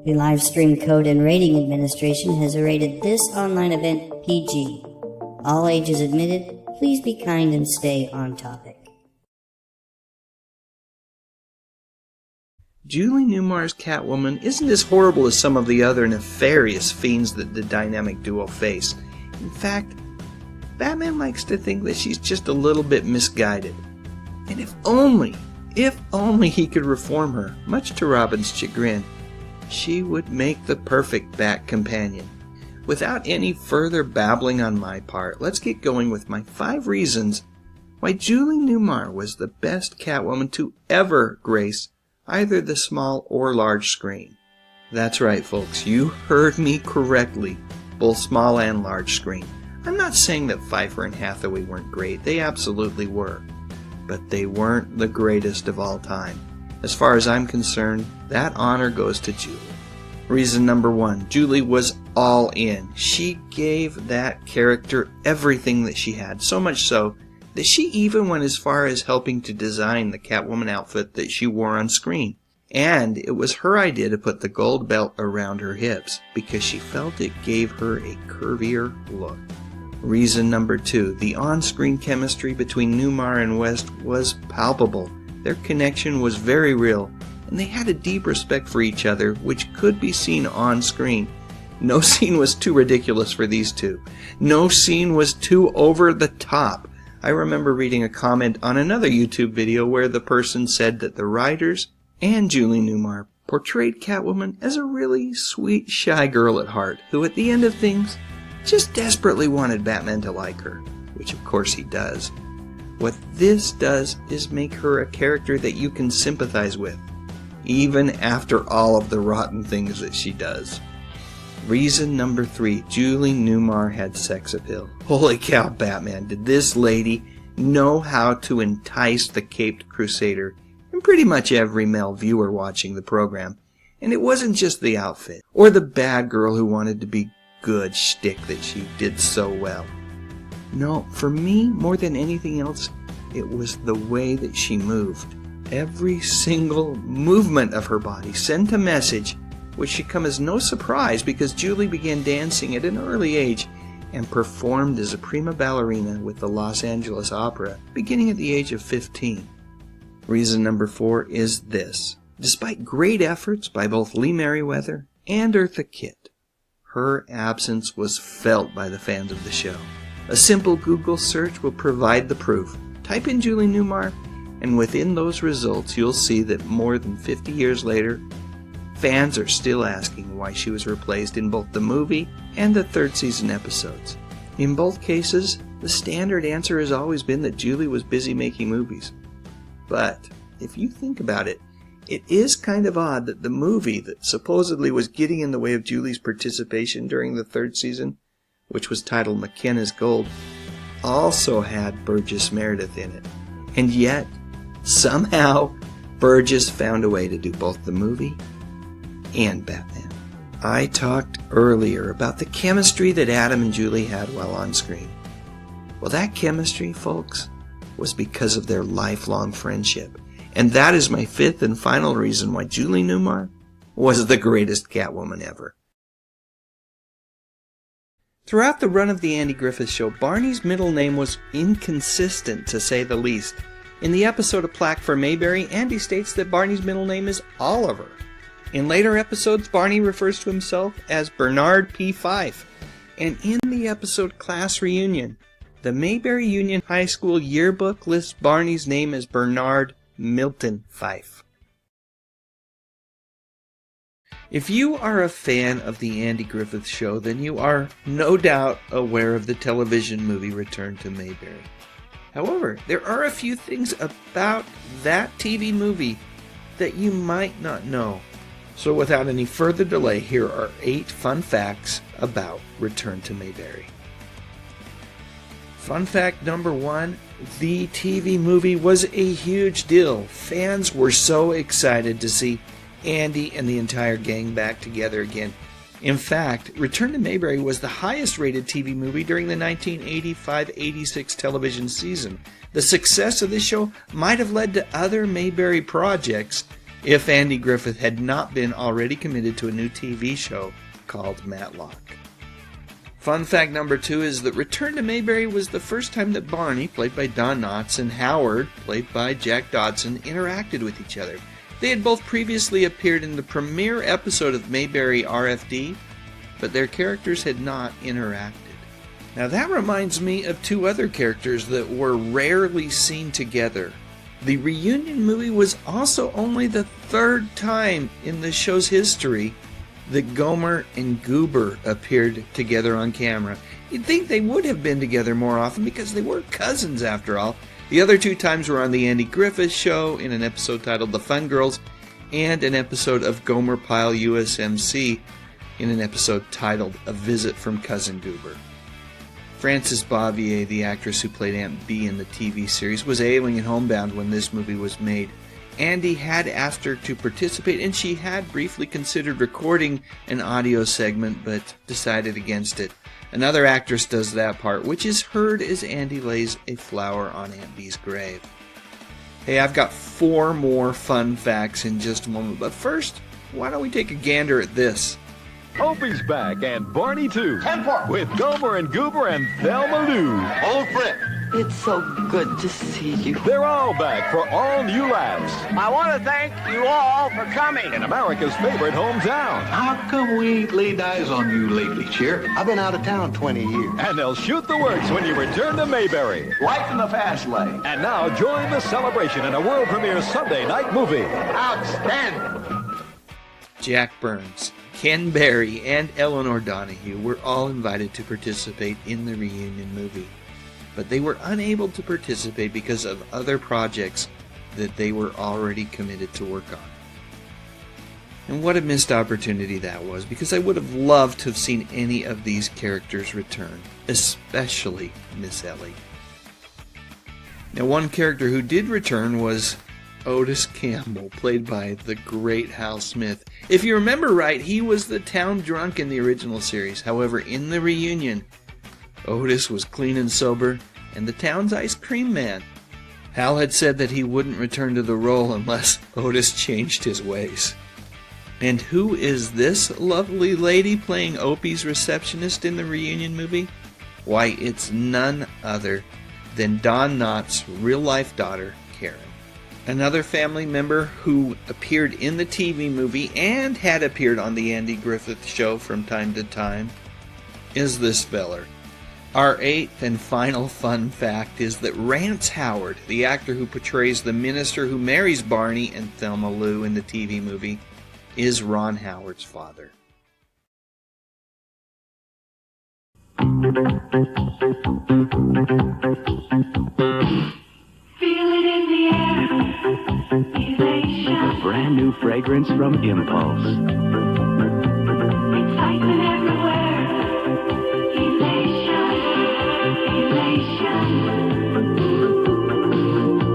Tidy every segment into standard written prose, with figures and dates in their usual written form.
The Live Stream Code and Rating Administration has rated this online event PG. All ages admitted. Please be kind and stay on topic. Julie Newmar's Catwoman isn't as horrible as some of the other nefarious fiends that the dynamic duo face. In fact, Batman likes to think that she's just a little bit misguided. And if only he could reform her, much to Robin's chagrin, she would make the perfect Bat companion. Without any further babbling on my part, let's get going with my 5 reasons why Julie Newmar was the best Catwoman to ever grace either the small or large screen. That's right, folks, you heard me correctly, both small and large screen. I'm not saying that Pfeiffer and Hathaway weren't great, they absolutely were. But they weren't the greatest of all time. As far as I'm concerned, that honor goes to Julie. Reason number 1, Julie was all in. She gave that character everything that she had, so much so that she even went as far as helping to design the Catwoman outfit that she wore on screen. And it was her idea to put the gold belt around her hips because she felt it gave her a curvier look. Reason number 2, the on-screen chemistry between Newmar and West was palpable. Their connection was very real, and they had a deep respect for each other, which could be seen on screen. No scene was too ridiculous for these two. No scene was too over the top. I remember reading a comment on another YouTube video where the person said that the writers and Julie Newmar portrayed Catwoman as a really sweet, shy girl at heart, who at the end of things just desperately wanted Batman to like her, which of course he does. What this does is make her a character that you can sympathize with, even after all of the rotten things that she does. Reason number 3, Julie Newmar had sex appeal. Holy cow, Batman, did this lady know how to entice the Caped Crusader and pretty much every male viewer watching the program. And it wasn't just the outfit, or the bad girl who wanted to be good shtick that she did so well. No, for me, more than anything else, it was the way that she moved. Every single movement of her body sent a message, which should come as no surprise because Julie began dancing at an early age and performed as a prima ballerina with the Los Angeles Opera beginning at the age of 15. Reason number 4 is this. Despite great efforts by both Lee Merriweather and Eartha Kitt, her absence was felt by the fans of the show. A simple Google search will provide the proof. Type in Julie Newmar, and within those results you'll see that more than 50 years later, fans are still asking why she was replaced in both the movie and the 3rd season episodes. In both cases, the standard answer has always been that Julie was busy making movies. But if you think about it, it is kind of odd that the movie that supposedly was getting in the way of Julie's participation during the 3rd season, which was titled McKenna's Gold, also had Burgess Meredith in it. And yet, somehow, Burgess found a way to do both the movie and Batman. I talked earlier about the chemistry that Adam and Julie had while on screen. Well, that chemistry, folks, was because of their lifelong friendship. And that is my 5th and final reason why Julie Newmar was the greatest Catwoman ever. Throughout the run of the Andy Griffith Show, Barney's middle name was inconsistent, to say the least. In the episode A Plaque for Mayberry, Andy states that Barney's middle name is Oliver. In later episodes, Barney refers to himself as Bernard P. Fife. And in the episode Class Reunion, the Mayberry Union High School yearbook lists Barney's name as Bernard Milton Fife. If you are a fan of the Andy Griffith Show, then you are no doubt aware of the television movie Return to Mayberry. However, there are a few things about that TV movie that you might not know. So without any further delay, here are 8 fun facts about Return to Mayberry. Fun fact number 1, the TV movie was a huge deal. Fans were so excited to see Andy and the entire gang back together again. In fact, Return to Mayberry was the highest rated TV movie during the 1985-86 television season. The success of this show might have led to other Mayberry projects, if Andy Griffith had not been already committed to a new TV show called Matlock. Fun fact number 2 is that Return to Mayberry was the first time that Barney, played by Don Knotts, and Howard, played by Jack Dodson, interacted with each other. They had both previously appeared in the premiere episode of Mayberry RFD, but their characters had not interacted. Now that reminds me of 2 other characters that were rarely seen together. The reunion movie was also only the 3rd time in the show's history that Gomer and Goober appeared together on camera. You'd think they would have been together more often because they were cousins after all. The other 2 times were on the Andy Griffith Show in an episode titled The Fun Girls and an episode of Gomer Pyle USMC in an episode titled A Visit from Cousin Goober. Frances Bavier, the actress who played Aunt Bee in the TV series, was ailing and homebound when this movie was made. Andy had asked her to participate, and she had briefly considered recording an audio segment, but decided against it. Another actress does that part, which is heard as Andy lays a flower on Aunt Bee's grave. Hey, I've got 4 more fun facts in just a moment, but first, why don't we take a gander at this? Opie's back, and Barney too. 10-4. With Gomer and Goober and Thelma Lou. Old Flip. It's so good to see you. They're all back for all new laughs I want to thank you all for coming. in America's favorite hometown. How come we ain't laid eyes on you lately, Cheer? I've been out of town 20 years. And they'll shoot the works when you return to Mayberry. Life in the fast lane. And now join the celebration in a world premiere Sunday night movie. Outstanding. Jack Burns, Ken Berry, and Eleanor Donahue were all invited to participate in the reunion movie, but they were unable to participate because of other projects that they were already committed to work on. And what a missed opportunity that was, because I would have loved to have seen any of these characters return, especially Miss Ellie. Now, one character who did return was Otis Campbell, played by the great Hal Smith. If you remember right, he was the town drunk in the original series. However, in the reunion, Otis was clean and sober, and the town's ice cream man. Hal had said that he wouldn't return to the role unless Otis changed his ways. And who is this lovely lady playing Opie's receptionist in the reunion movie? Why, it's none other than Don Knotts' real-life daughter, Karen. Another family member who appeared in the TV movie and had appeared on the Andy Griffith Show from time to time is this feller. Our 8th and final fun fact is that Rance Howard, the actor who portrays the minister who marries Barney and Thelma Lou in the TV movie, is Ron Howard's father. Feel it in the air, elation. A brand new fragrance from Impulse. Excitement everywhere, elation, elation.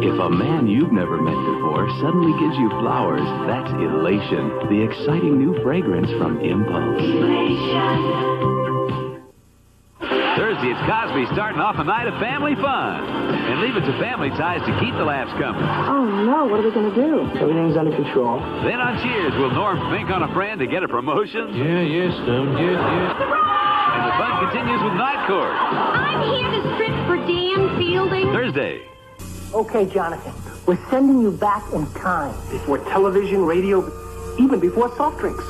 If a man you've never met before suddenly gives you flowers, that's elation. The exciting new fragrance from Impulse. Elation. Thursday, it's Cosby starting off a night of family fun. And leaving some family ties to keep the laughs coming. Oh, no. What are we going to do? Everything's under control. Then on Cheers, will Norm think on a friend to get a promotion? Yes, yes. And the fun continues with Night Court. I'm here to strip for Dan Fielding. Thursday. Okay, Jonathan. We're sending you back in time. Before television, radio, even before soft drinks.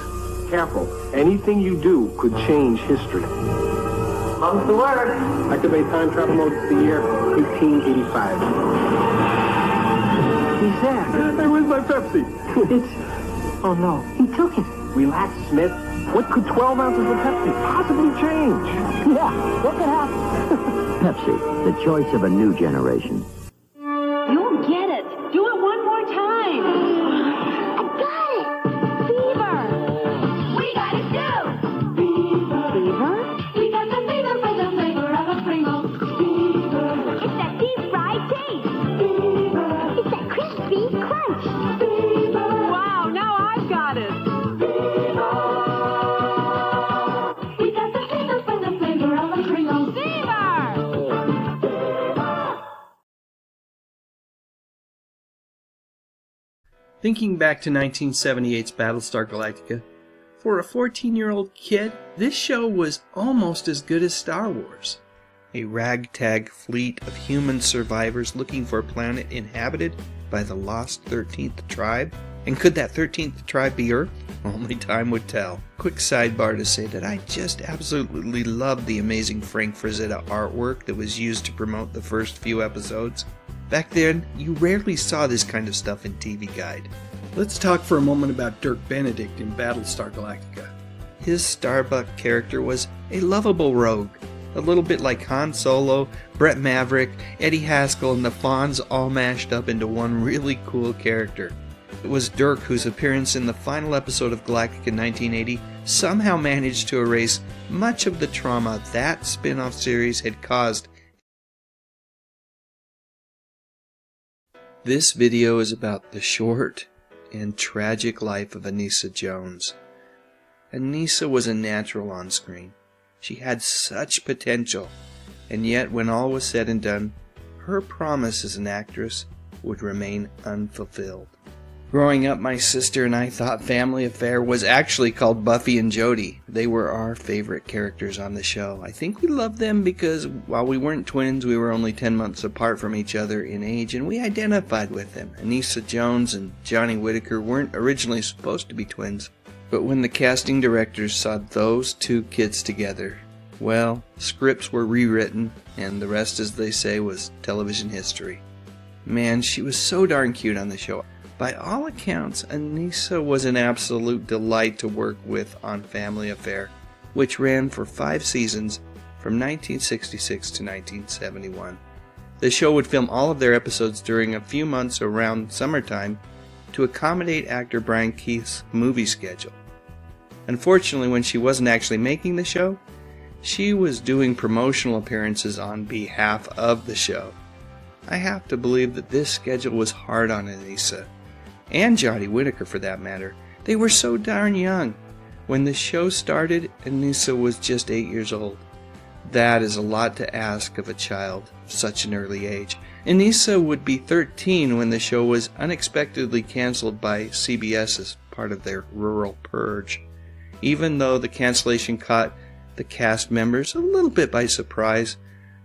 Careful. Anything you do could change history. Mum's the word. Activate time travel mode to the year 1885. He's there. Hey, where's my Pepsi? It's... Oh, no. He took it. Relax, Smith. What could 12 ounces of Pepsi possibly change? Yeah, what could happen? Pepsi, the choice of a new generation. You'll get it. Do it one more time. I got it. Fever. We got it too. Fever. Fever? We got the fever for the flavor of a Pringles. Fever. It's that deep fried taste. Fever. It's that crispy crunch. Fever. Wow, now I've got it. Fever. We got the fever for the flavor of a Pringles. Fever. Thinking back to 1978's Battlestar Galactica, for a 14-year-old kid, this show was almost as good as Star Wars. A ragtag fleet of human survivors looking for a planet inhabited by the lost 13th tribe. And could that 13th tribe be Earth? Only time would tell. Quick sidebar to say that I just absolutely loved the amazing Frank Frazetta artwork that was used to promote the first few episodes. Back then, you rarely saw this kind of stuff in TV Guide. Let's talk for a moment about Dirk Benedict in Battlestar Galactica. His Starbuck character was a lovable rogue, a little bit like Han Solo, Brett Maverick, Eddie Haskell, and the Fonz all mashed up into one really cool character. It was Dirk whose appearance in the final episode of Galactica in 1980 somehow managed to erase much of the trauma that spin-off series had caused. This video is about the short and tragic life of Anissa Jones. Anissa was a natural on screen. She had such potential, and yet when all was said and done, her promise as an actress would remain unfulfilled. Growing up, my sister and I thought Family Affair was actually called Buffy and Jody. They were our favorite characters on the show. I think we loved them because while we weren't twins, we were only 10 months apart from each other in age, and we identified with them. Anissa Jones and Johnny Whitaker weren't originally supposed to be twins, but when the casting directors saw those two kids together, well, scripts were rewritten, and the rest, as they say, was television history. Man, she was so darn cute on the show. By all accounts, Anissa was an absolute delight to work with on Family Affair, which ran for 5 seasons from 1966 to 1971. The show would film all of their episodes during a few months around summertime to accommodate actor Brian Keith's movie schedule. Unfortunately, when she wasn't actually making the show, she was doing promotional appearances on behalf of the show. I have to believe that this schedule was hard on Anissa. And Johnny Whitaker, for that matter. They were so darn young. When the show started, Anissa was just 8 years old. That is a lot to ask of a child of such an early age. Anissa would be 13 when the show was unexpectedly canceled by CBS as part of their rural purge. Even though the cancellation caught the cast members a little bit by surprise,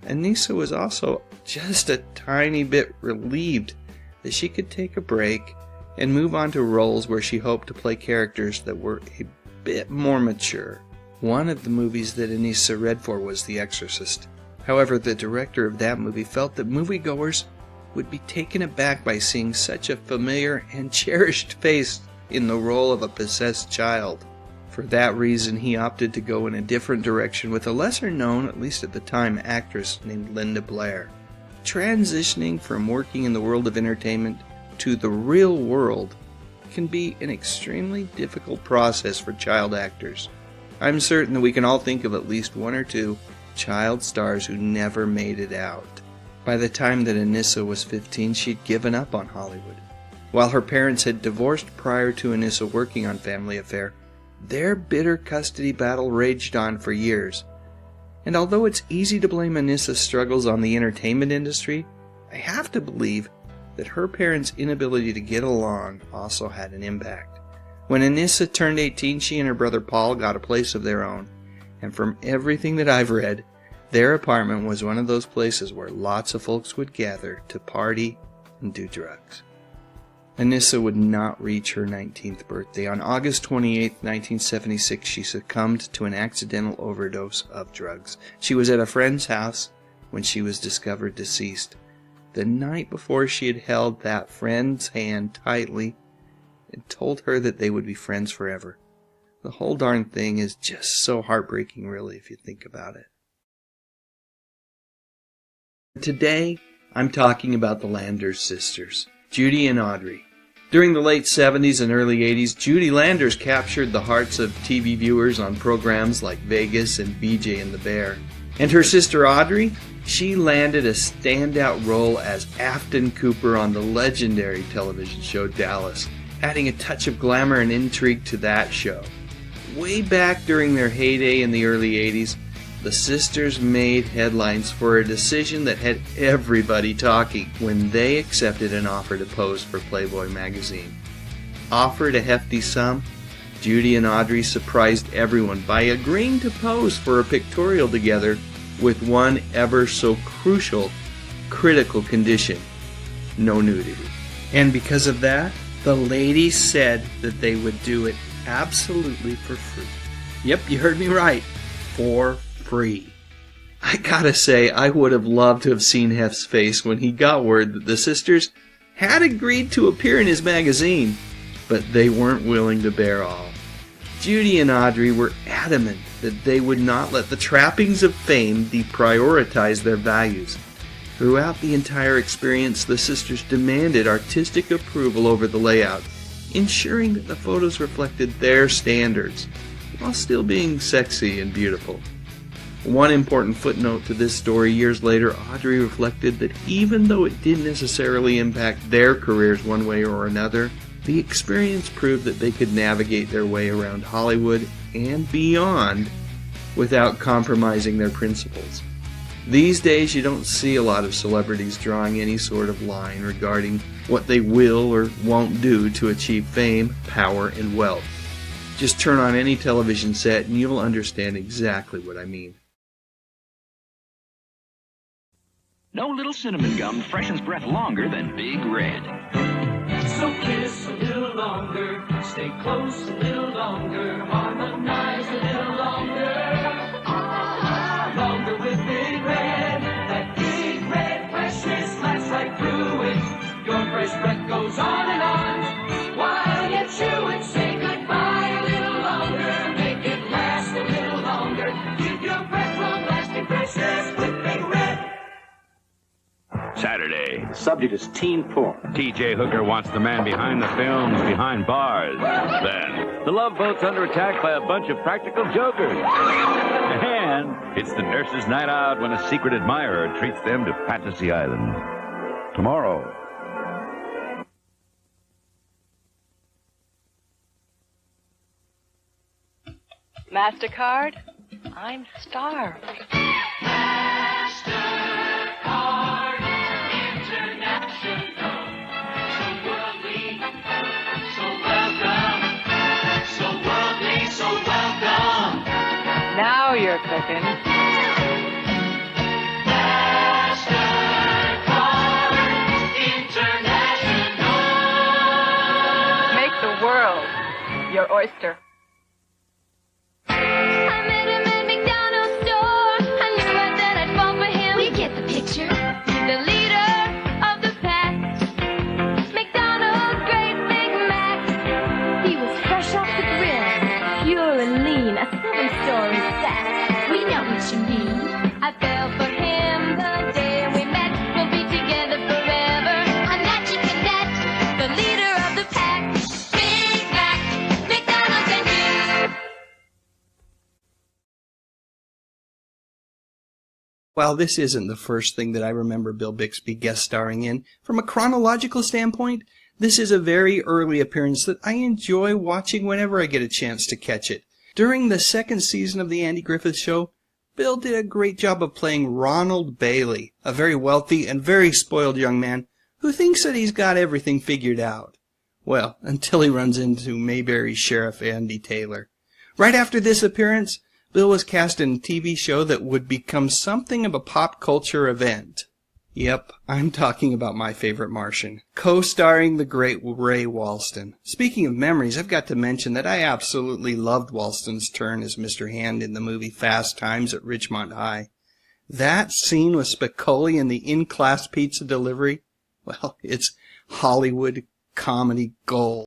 Anissa was also just a tiny bit relieved that she could take a break and move on to roles where she hoped to play characters that were a bit more mature. One of the movies that Anissa read for was The Exorcist. However, the director of that movie felt that moviegoers would be taken aback by seeing such a familiar and cherished face in the role of a possessed child. For that reason, he opted to go in a different direction with a lesser-known, at least at the time, actress named Linda Blair. Transitioning from working in the world of entertainment to the real world can be an extremely difficult process for child actors. I'm certain that we can all think of at least one or two child stars who never made it out. By the time that Anissa was 15, she'd given up on Hollywood. While her parents had divorced prior to Anissa working on Family Affair, their bitter custody battle raged on for years. And although it's easy to blame Anissa's struggles on the entertainment industry, I have to believe that her parents' inability to get along also had an impact. When Anissa turned 18, she and her brother Paul got a place of their own, and from everything that I've read, their apartment was one of those places where lots of folks would gather to party and do drugs. Anissa would not reach her 19th birthday. On August 28, 1976, she succumbed to an accidental overdose of drugs. She was at a friend's house when she was discovered deceased. The night before, she had held that friend's hand tightly and told her that they would be friends forever. The whole darn thing is just so heartbreaking, really, if you think about it. Today, I'm talking about the Landers sisters, Judy and Audrey. During the late 70s and early 80s, Judy Landers captured the hearts of TV viewers on programs like Vegas and BJ and the Bear. And her sister Audrey, she landed a standout role as Afton Cooper on the legendary television show Dallas, adding a touch of glamour and intrigue to that show. Way back during their heyday in the early 80s, the sisters made headlines for a decision that had everybody talking when they accepted an offer to pose for Playboy magazine. offered a hefty sum, Judy and Audrey surprised everyone by agreeing to pose for a pictorial together with one ever so crucial, critical condition: no nudity. And because of that, the ladies said that they would do it absolutely for free. Yep, you heard me right. For free. I gotta say, I would have loved to have seen Hef's face when he got word that the sisters had agreed to appear in his magazine, but they weren't willing to bear all. Judy and Audrey were adamant that they would not let the trappings of fame deprioritize their values. Throughout the entire experience, the sisters demanded artistic approval over the layout, ensuring that the photos reflected their standards, while still being sexy and beautiful. One important footnote to this story: years later, Audrey reflected that even though it didn't necessarily impact their careers one way or another, the experience proved that they could navigate their way around Hollywood and beyond without compromising their principles. These days, you don't see a lot of celebrities drawing any sort of line regarding what they will or won't do to achieve fame, power, and wealth. Just turn on any television set and you'll understand exactly what I mean. No little cinnamon gum freshens breath longer than Big Red. So kiss a little longer, stay close a little longer, harmonize a little longer. Longer with Big Red, that Big Red freshness lasts right through it. Your fresh breath goes on and on, while you chew it, say goodbye a little longer, make it last a little longer. Keep your breath long-lasting freshness with Big Red. Saturday. The subject is teen porn. T.J. Hooker wants the man behind the films behind bars. Then, the Love Boat's under attack by a bunch of practical jokers. And it's the nurse's night out when a secret admirer treats them to Fantasy Island. Tomorrow. MasterCard? I'm starved. Now you're cooking. Make the world your oyster. I met him at McDonald's store. I knew right then I'd fall for him. We get the picture. The leader of the pack. McDonald's great Big Mac. He was fresh off the grill, pure and lean, a 7-story stack. We know what you mean. I fell for him the day we met. We'll be together forever. I'm that chickenette, the leader of the pack. Big Mac, McDonald's and you. While this isn't the first thing that I remember Bill Bixby guest starring in, from a chronological standpoint, this is a very early appearance that I enjoy watching whenever I get a chance to catch it. During the second season of The Andy Griffith Show, Bill did a great job of playing Ronald Bailey, a very wealthy and very spoiled young man who thinks that he's got everything figured out. Well, until he runs into Mayberry's Sheriff Andy Taylor. Right after this appearance, Bill was cast in a TV show that would become something of a pop culture event. Yep, I'm talking about My Favorite Martian, co-starring the great Ray Walston. Speaking of memories, I've got to mention that I absolutely loved Walston's turn as Mr. Hand in the movie Fast Times at Ridgemont High. That scene with Spicoli and the in-class pizza delivery, well, it's Hollywood comedy gold.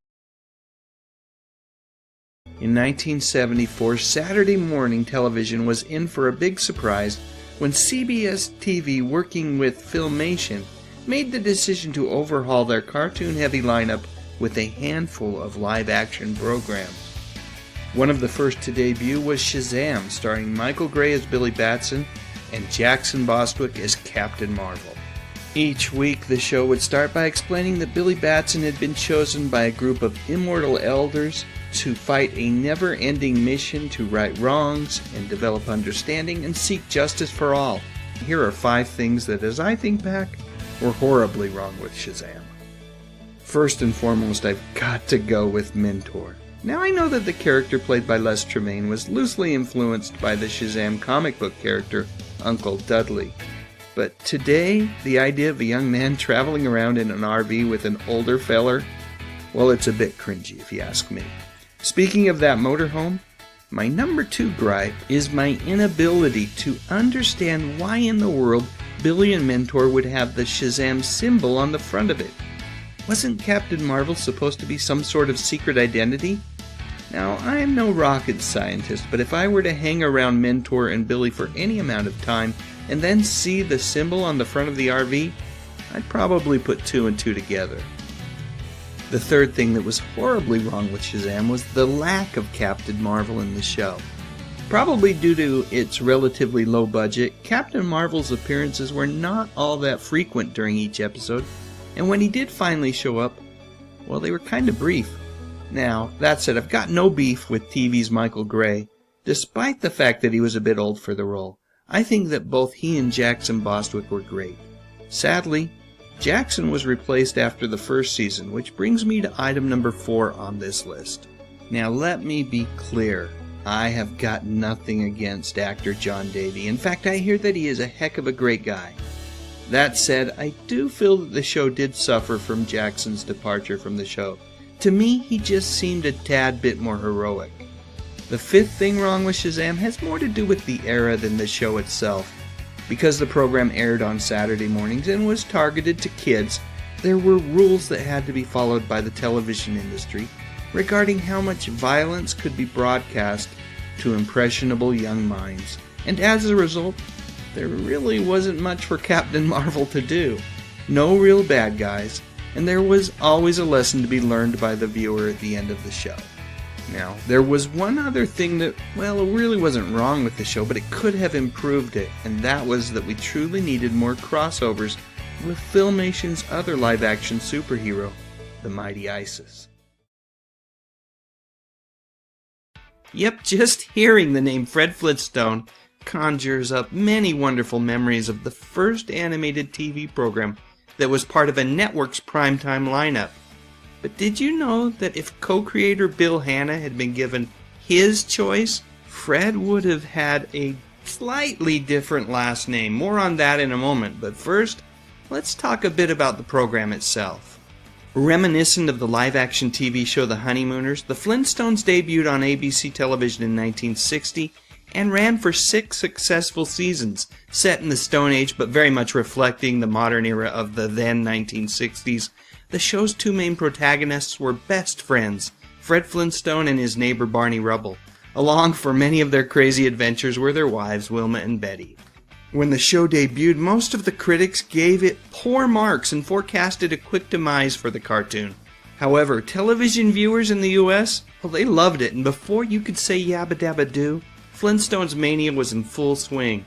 In 1974, Saturday morning television was in for a big surprise when CBS TV, working with Filmation, made the decision to overhaul their cartoon-heavy lineup with a handful of live-action programs. One of the first to debut was Shazam, starring Michael Gray as Billy Batson and Jackson Bostwick as Captain Marvel. Each week, the show would start by explaining that Billy Batson had been chosen by a group of immortal elders to fight a never-ending mission to right wrongs and develop understanding and seek justice for all. Here are 5 things that, as I think back, were horribly wrong with Shazam. First and foremost, I've got to go with Mentor. Now, I know that the character played by Les Tremayne was loosely influenced by the Shazam comic book character, Uncle Dudley. But today, the idea of a young man traveling around in an RV with an older feller, well, it's a bit cringy if you ask me. Speaking of that motorhome, my number 2 gripe is my inability to understand why in the world Billy and Mentor would have the Shazam symbol on the front of it. Wasn't Captain Marvel supposed to be some sort of secret identity? Now, I am no rocket scientist, but if I were to hang around Mentor and Billy for any amount of time and then see the symbol on the front of the RV, I'd probably put 2 and 2 together. The third thing that was horribly wrong with Shazam was the lack of Captain Marvel in the show. Probably due to its relatively low budget, Captain Marvel's appearances were not all that frequent during each episode, and when he did finally show up, well, they were kind of brief. Now, that said, I've got no beef with TV's Michael Gray, despite the fact that he was a bit old for the role. I think that both he and Jackson Bostwick were great. Sadly, Jackson was replaced after the first season, which brings me to item number 4 on this list. Now, let me be clear. I have got nothing against actor John Davey. In fact, I hear that he is a heck of a great guy. That said, I do feel that the show did suffer from Jackson's departure from the show. To me, he just seemed a tad bit more heroic. The fifth thing wrong with Shazam has more to do with the era than the show itself. Because the program aired on Saturday mornings and was targeted to kids, there were rules that had to be followed by the television industry regarding how much violence could be broadcast to impressionable young minds. And as a result, there really wasn't much for Captain Marvel to do. No real bad guys, and there was always a lesson to be learned by the viewer at the end of the show. Now, there was one other thing that, well, it really wasn't wrong with the show, but it could have improved it, and that was that we truly needed more crossovers with Filmation's other live-action superhero, the Mighty Isis. Yep, just hearing the name Fred Flintstone conjures up many wonderful memories of the first animated TV program that was part of a network's primetime lineup. But did you know that if co-creator Bill Hanna had been given his choice, Fred would have had a slightly different last name? More on that in a moment, but first, let's talk a bit about the program itself. Reminiscent of the live-action TV show The Honeymooners, the Flintstones debuted on ABC television in 1960 and ran for 6 successful seasons, set in the Stone Age but very much reflecting the modern era of the then 1960s. The show's 2 main protagonists were best friends, Fred Flintstone and his neighbor Barney Rubble. Along for many of their crazy adventures were their wives Wilma and Betty. When the show debuted, most of the critics gave it poor marks and forecasted a quick demise for the cartoon. However, television viewers in the US, well, they loved it, and before you could say yabba dabba doo, Flintstones mania was in full swing.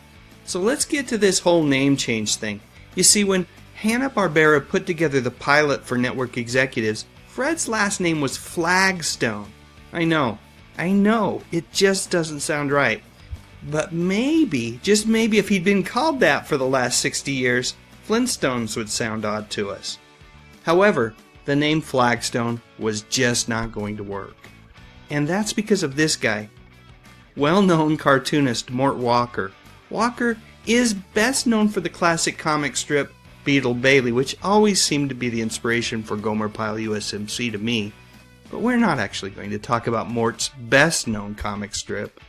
So let's get to this whole name change thing. You see, when Hanna-Barbera put together the pilot for network executives, Fred's last name was Flagstone. I know, it just doesn't sound right. But maybe, just maybe, if he'd been called that for the last 60 years, Flintstones would sound odd to us. However, the name Flagstone was just not going to work. And that's because of this guy. Well-known cartoonist Mort Walker. Walker is best known for the classic comic strip Beetle Bailey, which always seemed to be the inspiration for Gomer Pyle USMC to me. But we're not actually going to talk about Mort's best-known comic strip,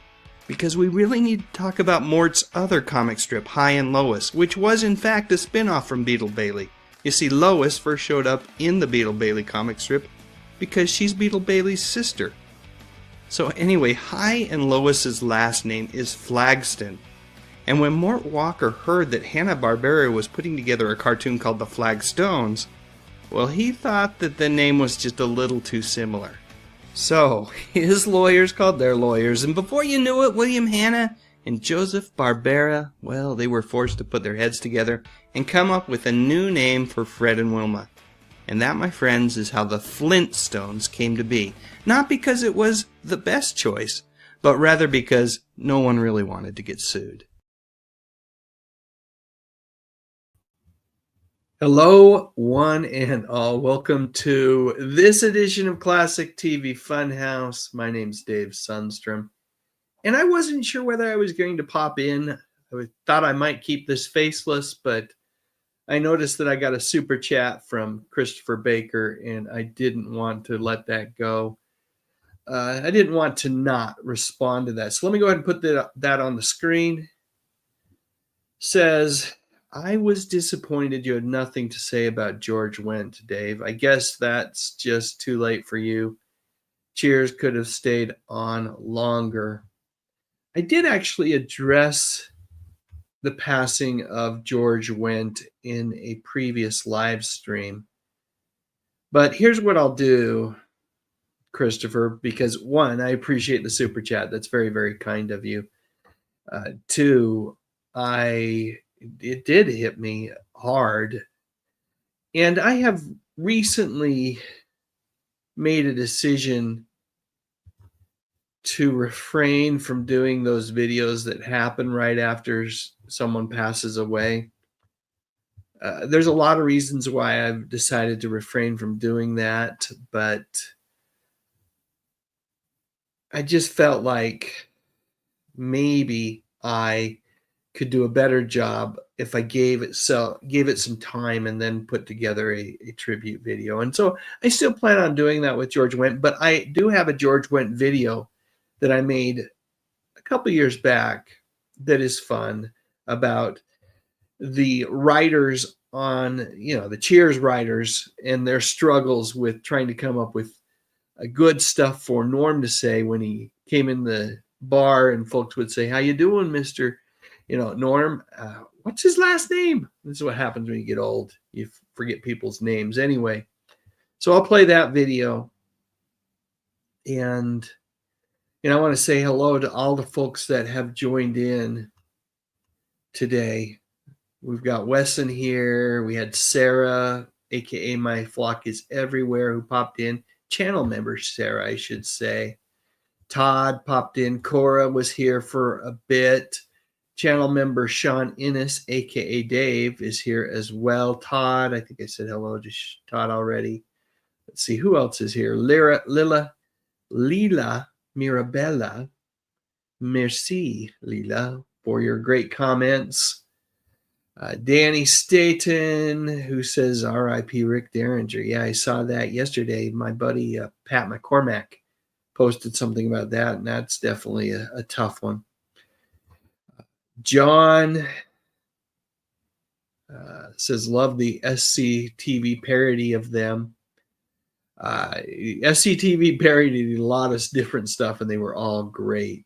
because we really need to talk about Mort's other comic strip, Hi and Lois, which was in fact a spin-off from Beetle Bailey. You see, Lois first showed up in the Beetle Bailey comic strip because she's Beetle Bailey's sister. So anyway, Hi and Lois's last name is Flagston. And when Mort Walker heard that Hanna-Barbera was putting together a cartoon called The Flagstones, well, he thought that the name was just a little too similar. So, his lawyers called their lawyers, and before you knew it, William Hanna and Joseph Barbera, well, they were forced to put their heads together and come up with a new name for Fred and Wilma. And that, my friends, is how the Flintstones came to be. Not because it was the best choice, but rather because no one really wanted to get sued. Hello, one and all. Welcome to this edition of Classic TV Funhouse. My name's Dave Sundstrom, and I wasn't sure whether I was going to pop in. I thought I might keep this faceless, but I noticed that I got a super chat from Christopher Baker, and I didn't want to let that go. I didn't want to not respond to that. So let me go ahead and put that on the screen. Says, I was disappointed you had nothing to say about George Wendt, Dave. I guess that's just too late for you. Cheers could have stayed on longer. I did actually address the passing of George Wendt in a previous live stream. But here's what I'll do, Christopher, because one, I appreciate the super chat. That's very, very kind of you. Two, it did hit me hard. And I have recently made a decision to refrain from doing those videos that happen right after someone passes away. There's a lot of reasons why I've decided to refrain from doing that, but I just felt like maybe I could do a better job if I gave it some time and then put together a tribute video. And so I still plan on doing that with George Wendt, but I do have a George Wendt video that I made a couple years back that is fun about the writers on, the Cheers writers and their struggles with trying to come up with a good stuff for Norm to say when he came in the bar and folks would say, "How you doing, Mr. Norm? What's his last name?" This is what happens when you get old. You forget people's names. Anyway, so I'll play that video. And, I want to say hello to all the folks that have joined in today. We've got Wesson here. We had Sarah, a.k.a. My Flock is Everywhere, who popped in. Channel member Sarah, I should say. Todd popped in. Cora was here for a bit. Channel member Sean Innes, a.k.a. Dave, is here as well. Todd, I think I said hello to Todd already. Let's see, who else is here? Lila Mirabella. Merci, Lila, for your great comments. Danny Staten, who says R.I.P. Rick Derringer. Yeah, I saw that yesterday. My buddy Pat McCormack posted something about that, and that's definitely a tough one. John says, love the SCTV parody of them. SCTV parodied a lot of different stuff, and they were all great.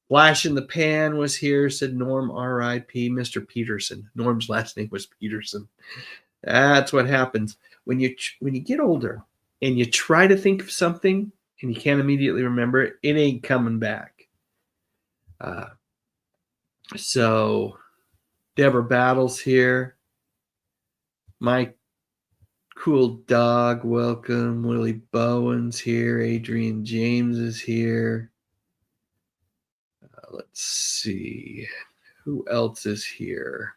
Flash in the Pan was here, said Norm, R.I.P. Mr. Peterson. Norm's last name was Peterson. That's what happens when you get older and you try to think of something and you can't immediately remember it. It ain't coming back. So Deborah Battles here. My cool dog, welcome. Willie Bowen's here. Adrian James is here. Let's see. Who else is here?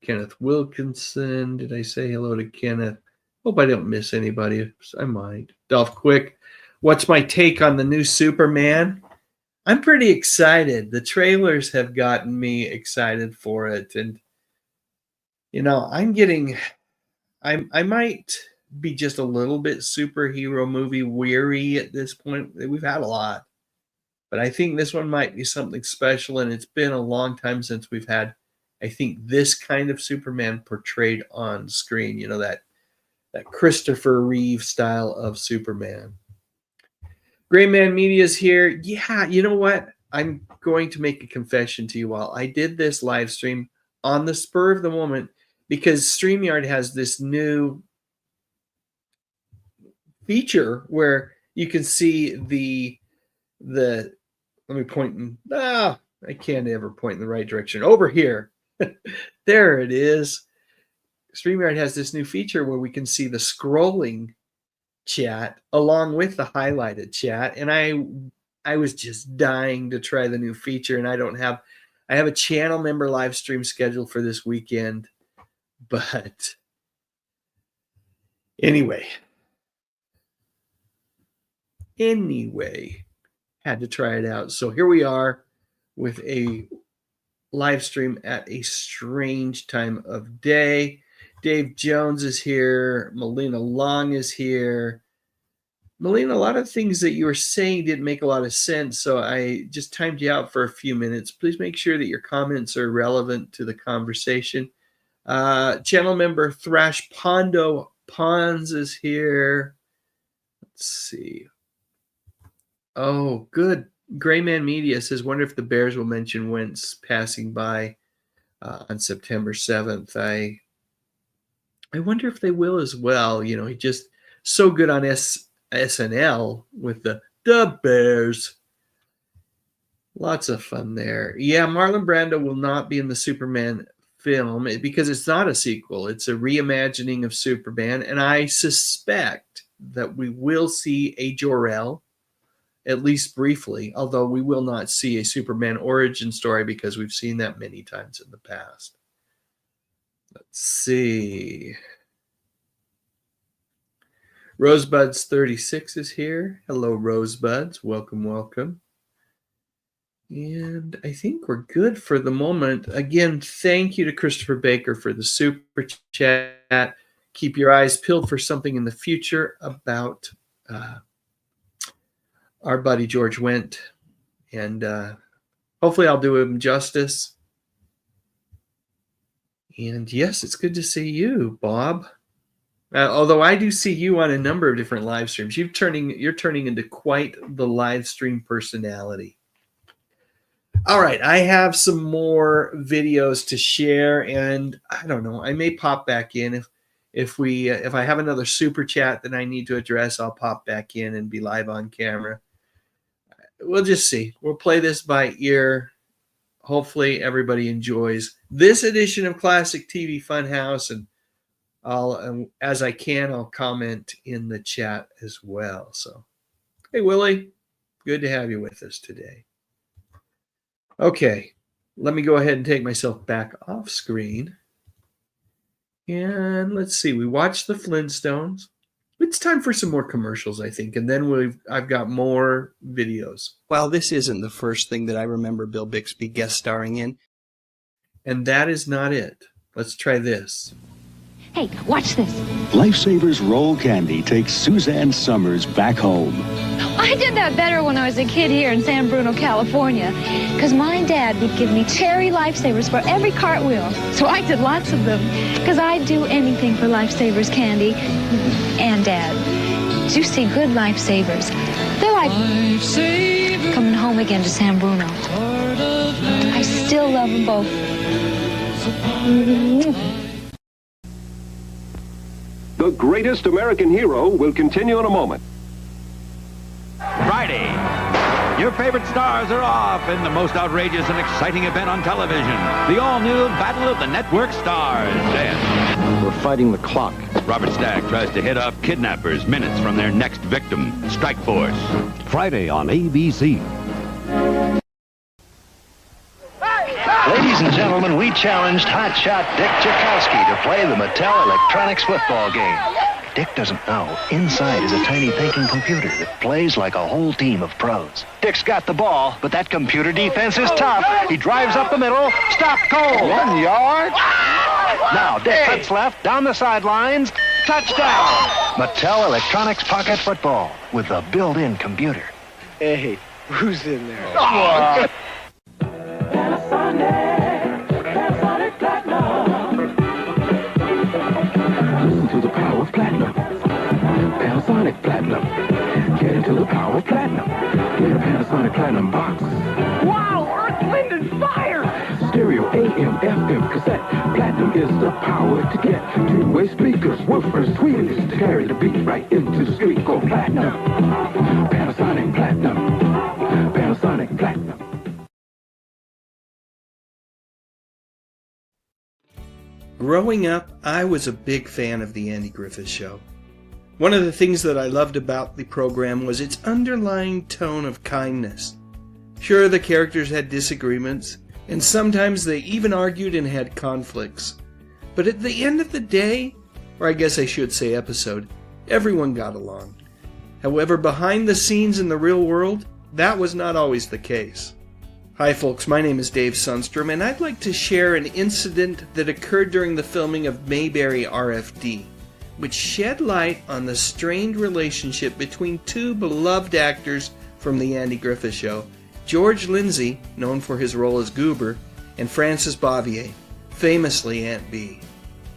Kenneth Wilkinson. Did I say hello to Kenneth? Hope I don't miss anybody. I might. Dolph Quick. What's my take on the new Superman? I'm pretty excited. The trailers have gotten me excited for it. And, I might be just a little bit superhero movie weary at this point. We've had a lot. But I think this one might be something special, and it's been a long time since we've had, I think, this kind of Superman portrayed on screen. That Christopher Reeve style of Superman. Gray Man Media's here. Yeah, you know what? I'm going to make a confession to you all. I did this live stream on the spur of the moment because StreamYard has this new feature where you can see the let me point in, I can't ever point in the right direction. Over here. There it is. StreamYard has this new feature where we can see the scrolling chat along with the highlighted chat. And I was just dying to try the new feature, and I have a channel member live stream scheduled for this weekend, But anyway, had to try it out. So here we are with a live stream at a strange time of day. Dave Jones is here. Melina Long is here. Melina, a lot of things that you were saying didn't make a lot of sense, so I just timed you out for a few minutes. Please make sure that your comments are relevant to the conversation. Channel member Thrash Pondo Pons is here. Let's see. Oh, good. Grayman Media says, wonder if the Bears will mention Wentz passing by on September 7th. I wonder if they will as well. You know, he just so good on SNL with the Bears. Lots of fun there. Yeah, Marlon Brando will not be in the Superman film because it's not a sequel. It's a reimagining of Superman, and I suspect that we will see a Jor-El, at least briefly, although we will not see a Superman origin story because we've seen that many times in the past. Let's see. Rosebuds 36 is here. Hello, Rosebuds. Welcome, welcome. And I think we're good for the moment. Again, thank you to Christopher Baker for the super chat. Keep your eyes peeled for something in the future about our buddy George Wendt. And hopefully I'll do him justice. And yes, it's good to see you, Bob. Although I do see you on a number of different live streams. You're turning into quite the live stream personality. All right, I have some more videos to share, and I don't know, I may pop back in if I have another super chat that I need to address. I'll pop back in and be live on camera. We'll just see. We'll play this by ear. Hopefully everybody enjoys this edition of Classic TV Funhouse, and as I can, I'll comment in the chat as well. So, hey, Willie, good to have you with us today. Okay, let me go ahead and take myself back off screen. And let's see, we watched the Flintstones. It's time for some more commercials, I think, and then I've got more videos. Well, this isn't the first thing that I remember Bill Bixby guest starring in. And that is not it. Let's try this. Hey, watch this. Lifesavers Roll Candy takes Suzanne Summers back home. I did that better when I was a kid here in San Bruno, California, because my dad would give me cherry Lifesavers for every cartwheel. So I did lots of them, because I'd do anything for Lifesavers candy and Dad. Juicy, good Lifesavers. They're like coming home again to San Bruno. I still love them both. The Greatest American Hero will continue in a moment. Friday, your favorite stars are off in the most outrageous and exciting event on television. The all-new Battle of the Network Stars. And we're fighting the clock. Robert Stack tries to hit off kidnappers minutes from their next victim, Strike Force. Friday on ABC. Ladies and gentlemen, we challenged hotshot Dick Tchaikovsky to play the Mattel Electronics football game. Dick doesn't know, inside is a tiny thinking computer that plays like a whole team of pros. Dick's got the ball, but that computer defense is tough. He drives up the middle, stopped cold. 1 yard. Now Dick cuts left, down the sidelines, touchdown. Mattel Electronics Pocket Football with a built-in computer. Hey, who's in there? Oh. Listen to the power of platinum. Panasonic Platinum. Get into the power of platinum. Get a Panasonic Platinum box. Wow, Earth, Wind, and Fire! Stereo, AM, FM, cassette. Platinum is the power to get two-way speakers, woofers, tweeters to carry the beat right into the street. Go platinum. Panasonic Platinum. Panasonic Platinum. Growing up, I was a big fan of the Andy Griffith Show. One of the things that I loved about the program was its underlying tone of kindness. Sure, the characters had disagreements, and sometimes they even argued and had conflicts. But at the end of the day, or I guess I should say episode, everyone got along. However, behind the scenes in the real world, that was not always the case. Hi folks, my name is Dave Sundstrom, and I'd like to share an incident that occurred during the filming of Mayberry RFD, which shed light on the strained relationship between two beloved actors from the Andy Griffith Show, George Lindsay, known for his role as Goober, and Frances Bavier, famously Aunt Bea.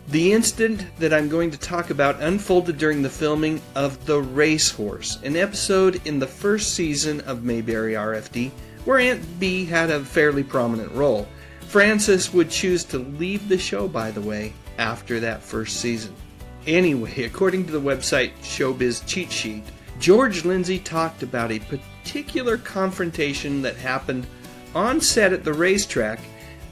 The incident that I'm going to talk about unfolded during the filming of The Racehorse, an episode in the first season of Mayberry RFD, where Aunt Bea had a fairly prominent role. Frances would choose to leave the show, by the way, after that first season. Anyway, according to the website Showbiz Cheat Sheet, George Lindsay talked about a particular confrontation that happened on set at the racetrack,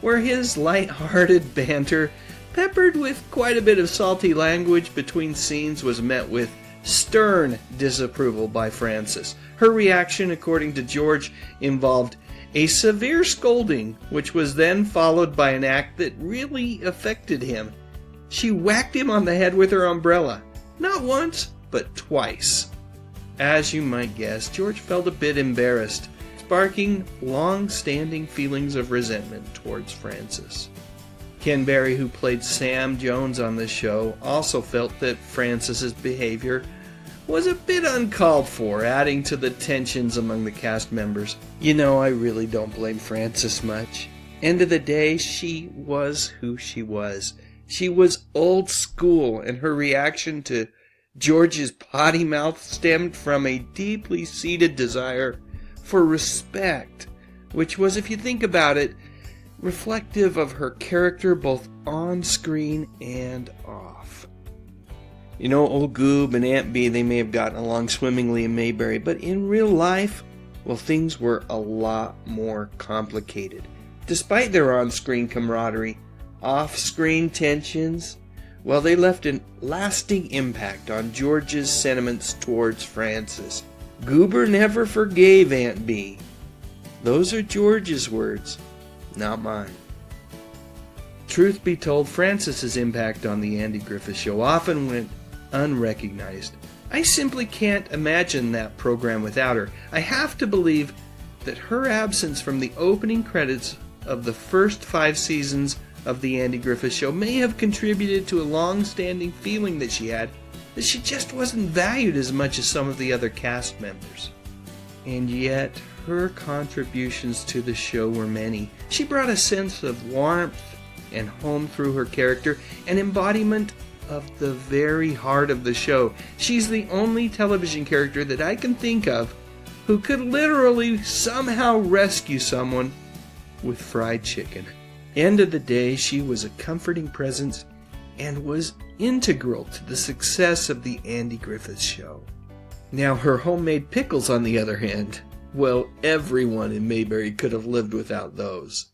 where his light-hearted banter, peppered with quite a bit of salty language between scenes, was met with stern disapproval by Frances. Her reaction, according to George, involved a severe scolding, which was then followed by an act that really affected him. She whacked him on the head with her umbrella, not once, but twice. As you might guess, George felt a bit embarrassed, sparking long-standing feelings of resentment towards Frances. Ken Berry, who played Sam Jones on the show, also felt that Frances's behavior was a bit uncalled for, adding to the tensions among the cast members. You know, I really don't blame Frances much. End of the day, she was who she was. She was old school, and her reaction to George's potty mouth stemmed from a deeply seated desire for respect, which was, if you think about it, reflective of her character both on screen and off. You know, old Goob and Aunt Bea, they may have gotten along swimmingly in Mayberry, but in real life, well, things were a lot more complicated. Despite their on-screen camaraderie, off-screen tensions, well, they left a lasting impact on George's sentiments towards Frances. Goober never forgave Aunt Bea. Those are George's words, not mine. Truth be told, Frances's impact on the Andy Griffith Show often went unrecognized. I simply can't imagine that program without her. I have to believe that her absence from the opening credits of the first 5 seasons of the Andy Griffith Show may have contributed to a long-standing feeling that she had that she just wasn't valued as much as some of the other cast members. And yet, her contributions to the show were many. She brought a sense of warmth and home through her character, an embodiment of the very heart of the show. She's the only television character that I can think of who could literally somehow rescue someone with fried chicken. End of the day, she was a comforting presence and was integral to the success of the Andy Griffith Show. Now, her homemade pickles, on the other hand, well, everyone in Mayberry could have lived without those.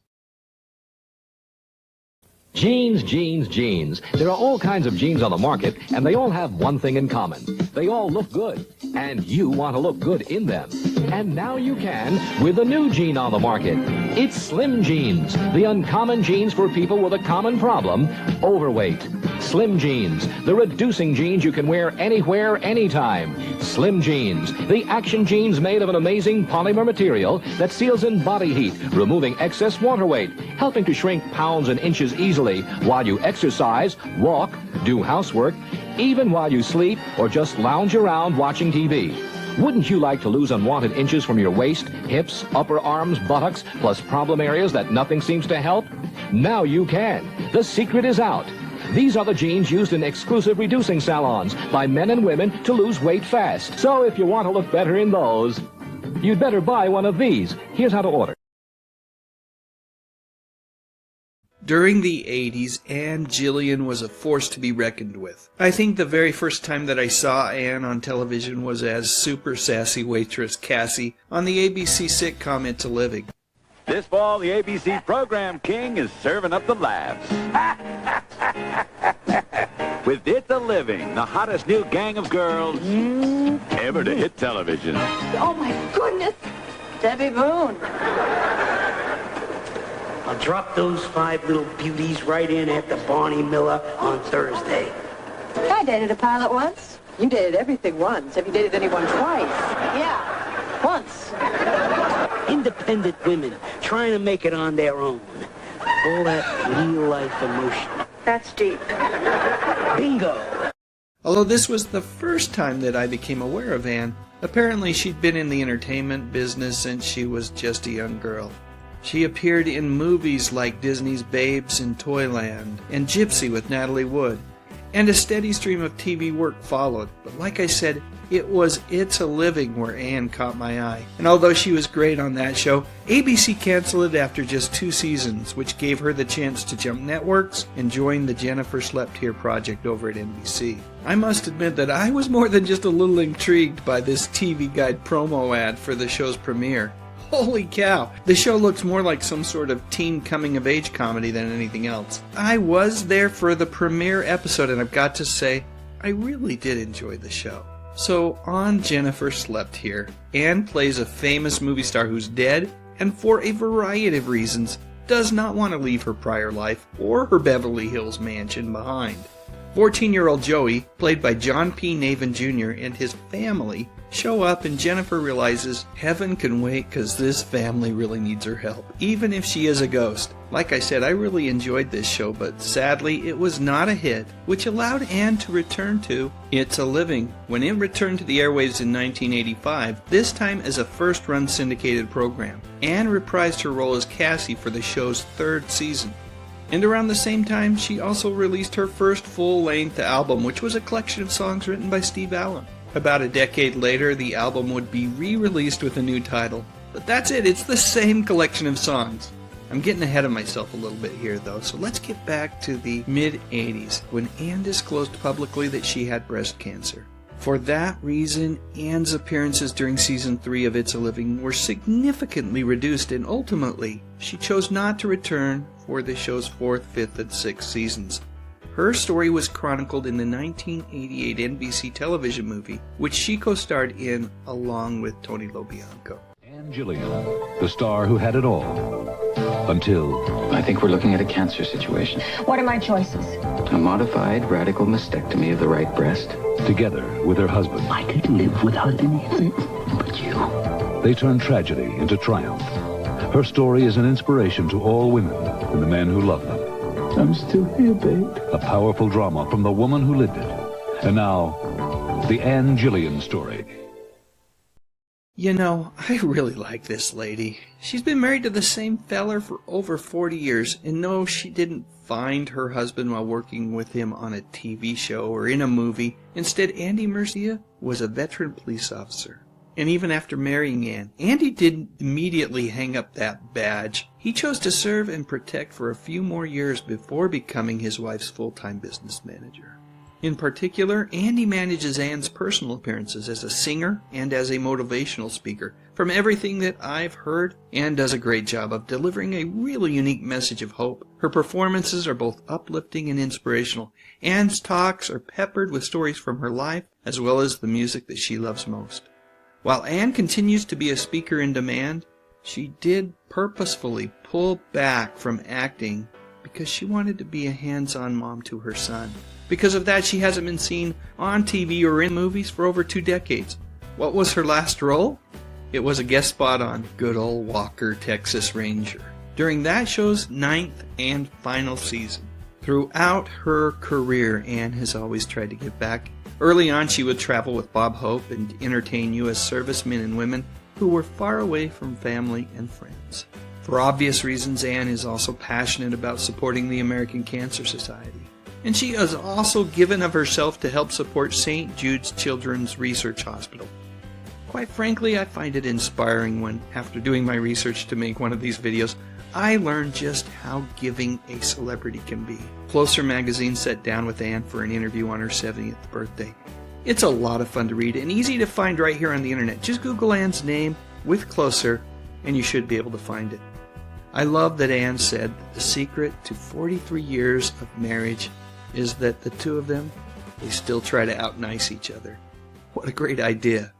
Jeans, jeans, jeans. There are all kinds of jeans on the market, and they all have one thing in common. They all look good, and you want to look good in them. And now you can with a new jean on the market. It's Slim Jeans, the uncommon jeans for people with a common problem, overweight. Slim Jeans, the reducing jeans you can wear anywhere, anytime. Slim Jeans, the action jeans made of an amazing polymer material that seals in body heat, removing excess water weight, helping to shrink pounds and inches easily while you exercise, walk, do housework, even while you sleep or just lounge around watching TV. Wouldn't you like to lose unwanted inches from your waist, hips, upper arms, buttocks, plus problem areas that nothing seems to help? Now you can. The secret is out. These are the jeans used in exclusive reducing salons by men and women to lose weight fast. So if you want to look better in those, you'd better buy one of these. Here's how to order. During the 80s, Anne Jillian was a force to be reckoned with. I think the very first time that I saw Anne on television was as super sassy waitress Cassie on the ABC sitcom It's a Living. This fall, the ABC program king is serving up the laughs. With It's a Living, the hottest new gang of girls ever to hit television. Oh, my goodness. Debbie Boone. I'll drop those 5 little beauties right in after Barney Miller on Thursday. I dated a pilot once. You dated everything once. Have you dated anyone twice? Yeah, once. Independent women trying to make it on their own. All that real-life emotion. That's deep. Bingo! Although this was the first time that I became aware of Ann, apparently she'd been in the entertainment business since she was just a young girl. She appeared in movies like Disney's Babes in Toyland and Gypsy with Natalie Wood, and a steady stream of TV work followed. But like I said, it was It's a Living where Ann caught my eye. And although she was great on that show, ABC canceled it after just 2 seasons, which gave her the chance to jump networks and join the Jennifer Slept Here project over at NBC. I must admit that I was more than just a little intrigued by this TV Guide promo ad for the show's premiere. Holy cow, the show looks more like some sort of teen coming-of-age comedy than anything else. I was there for the premiere episode, and I've got to say, I really did enjoy the show. So, on Jennifer Slept Here, Ann plays a famous movie star who's dead, and for a variety of reasons, does not want to leave her prior life or her Beverly Hills mansion behind. 14-year-old Joey, played by John P. Navin Jr., and his family show up, and Jennifer realizes heaven can wait because this family really needs her help, even if she is a ghost. Like I said, I really enjoyed this show, but sadly it was not a hit, which allowed Ann to return to It's a Living when it returned to the airwaves in 1985, this time as a first-run syndicated program. Ann reprised her role as Cassie for the show's 3rd season. And around the same time, she also released her first full-length album, which was a collection of songs written by Steve Allen. About a decade later, the album would be re-released with a new title. But that's it, it's the same collection of songs. I'm getting ahead of myself a little bit here though, so let's get back to the mid-80s, when Ann disclosed publicly that she had breast cancer. For that reason, Ann's appearances during Season 3 of It's a Living were significantly reduced, and ultimately, she chose not to return for the show's 4th, 5th, and 6th seasons. Her story was chronicled in the 1988 NBC television movie, which she co-starred in along with Tony Lobianco. And Jillian, the star who had it all. Until... I think we're looking at a cancer situation. What are my choices? A modified radical mastectomy of the right breast. Together with her husband. I could live without anything but you. They turn tragedy into triumph. Her story is an inspiration to all women and the men who love them. I'm still here, babe. A powerful drama from the woman who lived it. And now, the Ann Jillian story. You know, I really like this lady. She's been married to the same feller for over 40 years, and no, she didn't find her husband while working with him on a TV show or in a movie. Instead, Andy Murcia was a veteran police officer. And even after marrying Ann, Andy didn't immediately hang up that badge. He chose to serve and protect for a few more years before becoming his wife's full-time business manager. In particular, Andy manages Ann's personal appearances as a singer and as a motivational speaker. From everything that I've heard, Ann does a great job of delivering a really unique message of hope. Her performances are both uplifting and inspirational. Ann's talks are peppered with stories from her life, as well as the music that she loves most. While Ann continues to be a speaker in demand, she did purposefully pull back from acting because she wanted to be a hands-on mom to her son. Because of that, she hasn't been seen on TV or in movies for over 2 decades. What was her last role? It was a guest spot on Good Old Walker, Texas Ranger, during that show's 9th and final season. Throughout her career, Ann has always tried to give back. Early on, she would travel with Bob Hope and entertain U.S. servicemen and women who were far away from family and friends. For obvious reasons, Ann is also passionate about supporting the American Cancer Society. And she has also given of herself to help support St. Jude's Children's Research Hospital. Quite frankly, I find it inspiring when, after doing my research to make one of these videos, I learned just how giving a celebrity can be. Closer magazine sat down with Ann for an interview on her 70th birthday. It's a lot of fun to read and easy to find right here on the internet. Just Google Ann's name with Closer and you should be able to find it. I love that Ann said that the secret to 43 years of marriage is that the two of them, they still try to out-nice each other. What a great idea.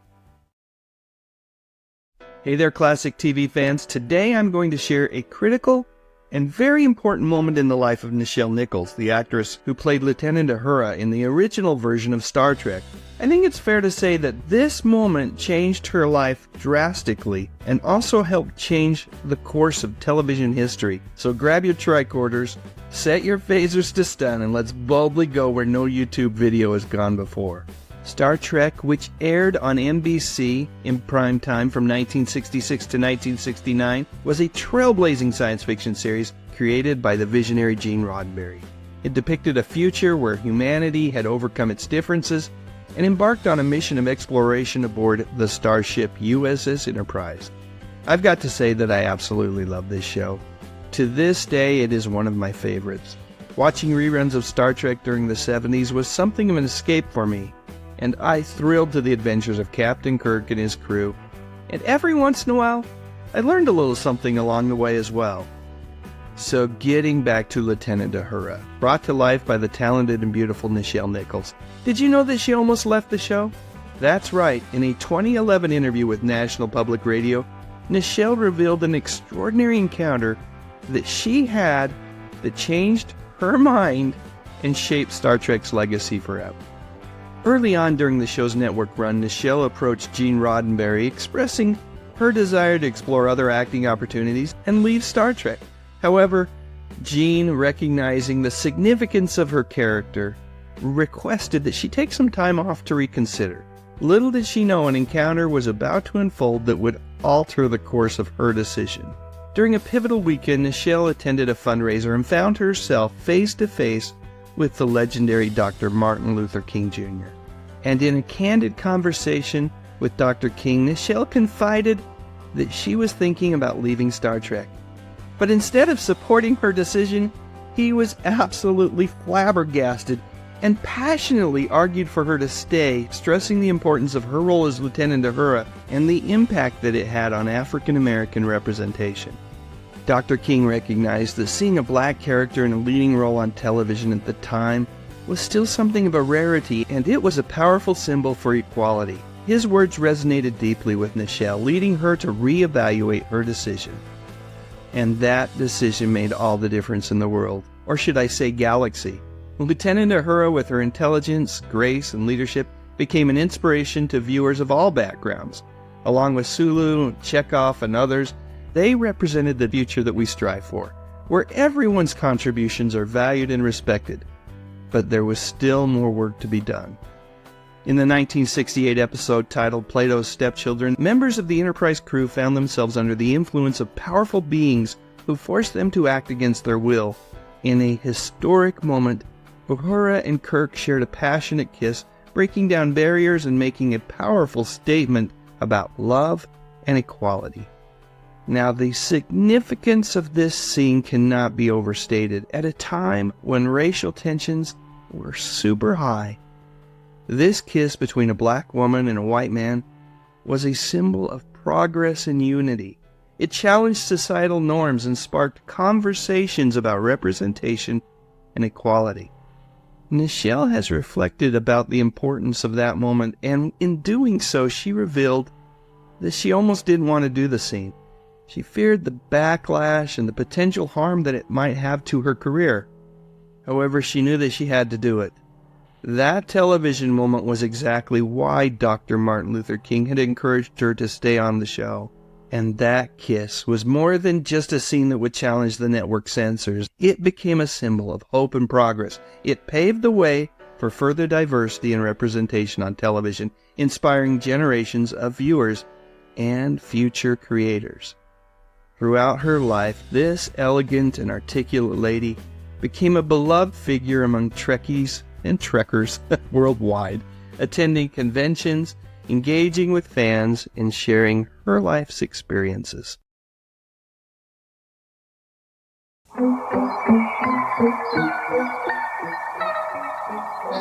Hey there, classic TV fans. Today I'm going to share a critical and very important moment in the life of Nichelle Nichols, the actress who played Lieutenant Uhura in the original version of Star Trek. I think it's fair to say that this moment changed her life drastically and also helped change the course of television history. So grab your tricorders, set your phasers to stun, and let's boldly go where no YouTube video has gone before. Star Trek, which aired on NBC in prime time from 1966 to 1969, was a trailblazing science fiction series created by the visionary Gene Roddenberry. It depicted a future where humanity had overcome its differences and embarked on a mission of exploration aboard the starship USS Enterprise. I've got to say that I absolutely love this show. To this day, it is one of my favorites. Watching reruns of Star Trek during the 70s was something of an escape for me, and I thrilled to the adventures of Captain Kirk and his crew. And every once in a while, I learned a little something along the way as well. So getting back to Lieutenant Uhura, brought to life by the talented and beautiful Nichelle Nichols. Did you know that she almost left the show? That's right, in a 2011 interview with National Public Radio, Nichelle revealed an extraordinary encounter that she had that changed her mind and shaped Star Trek's legacy forever. Early on during the show's network run, Nichelle approached Gene Roddenberry expressing her desire to explore other acting opportunities and leave Star Trek. However, Gene, recognizing the significance of her character, requested that she take some time off to reconsider. Little did she know an encounter was about to unfold that would alter the course of her decision. During a pivotal weekend, Nichelle attended a fundraiser and found herself face to face with the legendary Dr. Martin Luther King Jr. And in a candid conversation with Dr. King, Nichelle confided that she was thinking about leaving Star Trek. But instead of supporting her decision, he was absolutely flabbergasted and passionately argued for her to stay, stressing the importance of her role as Lieutenant Uhura and the impact that it had on African American representation. Dr. King recognized that seeing a black character in a leading role on television at the time was still something of a rarity, and it was a powerful symbol for equality. His words resonated deeply with Nichelle, leading her to reevaluate her decision. And that decision made all the difference in the world, or should I say galaxy. Lieutenant Uhura, with her intelligence, grace, and leadership, became an inspiration to viewers of all backgrounds. Along with Sulu, Chekhov, and others, they represented the future that we strive for, where everyone's contributions are valued and respected. But there was still more work to be done. In the 1968 episode titled Plato's Stepchildren, members of the Enterprise crew found themselves under the influence of powerful beings who forced them to act against their will. In a historic moment, Uhura and Kirk shared a passionate kiss, breaking down barriers and making a powerful statement about love and equality. Now, the significance of this scene cannot be overstated. At a time when racial tensions were super high, this kiss between a black woman and a white man was a symbol of progress and unity. It challenged societal norms and sparked conversations about representation and equality. Nichelle has reflected about the importance of that moment, and in doing so, she revealed that she almost didn't want to do the scene. She feared the backlash and the potential harm that it might have to her career. However, she knew that she had to do it. That television moment was exactly why Dr. Martin Luther King had encouraged her to stay on the show. And that kiss was more than just a scene that would challenge the network censors. It became a symbol of hope and progress. It paved the way for further diversity and representation on television, inspiring generations of viewers and future creators. Throughout her life, this elegant and articulate lady became a beloved figure among Trekkies and Trekkers worldwide, attending conventions, engaging with fans, and sharing her life's experiences.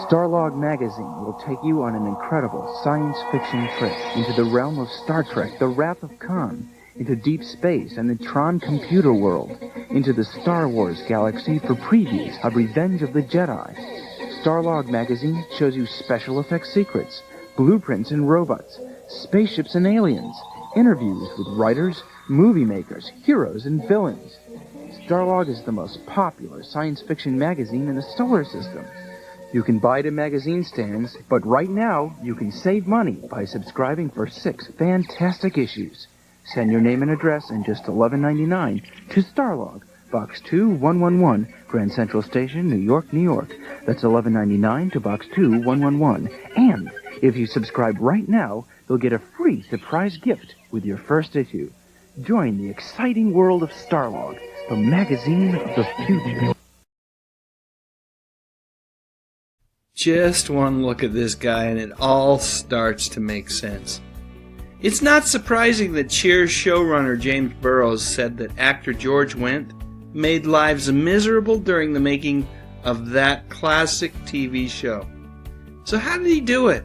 Starlog Magazine will take you on an incredible science fiction trip into the realm of Star Trek, the Wrath of Khan, into deep space and the Tron computer world, into the Star Wars galaxy for previews of Revenge of the Jedi. Starlog Magazine shows you special effects secrets, blueprints and robots, spaceships and aliens, interviews with writers, movie makers, heroes and villains. Starlog is the most popular science fiction magazine in the solar system. You can buy it in magazine stands, but right now you can save money by subscribing for 6 fantastic issues. Send your name and address and just $11.99 to Starlog, Box 2111, Grand Central Station, New York, New York. That's $11.99 to Box 2111. And if you subscribe right now, you'll get a free surprise gift with your first issue. Join the exciting world of Starlog, the magazine of the future. Just one look at this guy and it all starts to make sense. It's not surprising that Cheers showrunner James Burrows said that actor George Wendt made lives miserable during the making of that classic TV show. So how did he do it?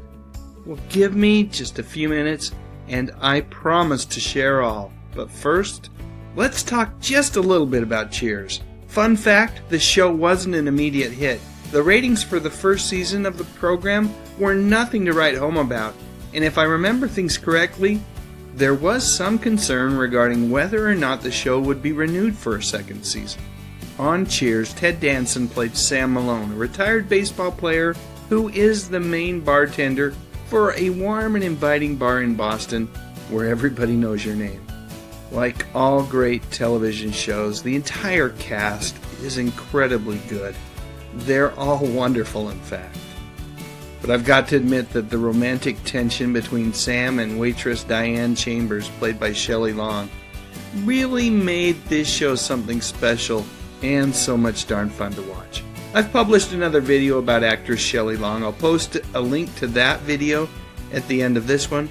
Well, give me just a few minutes and I promise to share all. But first, let's talk just a little bit about Cheers. Fun fact, the show wasn't an immediate hit. The ratings for the first season of the program were nothing to write home about, and if I remember things correctly, there was some concern regarding whether or not the show would be renewed for a second season. On Cheers, Ted Danson played Sam Malone, a retired baseball player who is the main bartender for a warm and inviting bar in Boston where everybody knows your name. Like all great television shows, the entire cast is incredibly good. They're all wonderful, in fact. But I've got to admit that the romantic tension between Sam and waitress Diane Chambers, played by Shelley Long, really made this show something special and so much darn fun to watch. I've published another video about actress Shelley Long. I'll post a link to that video at the end of this one.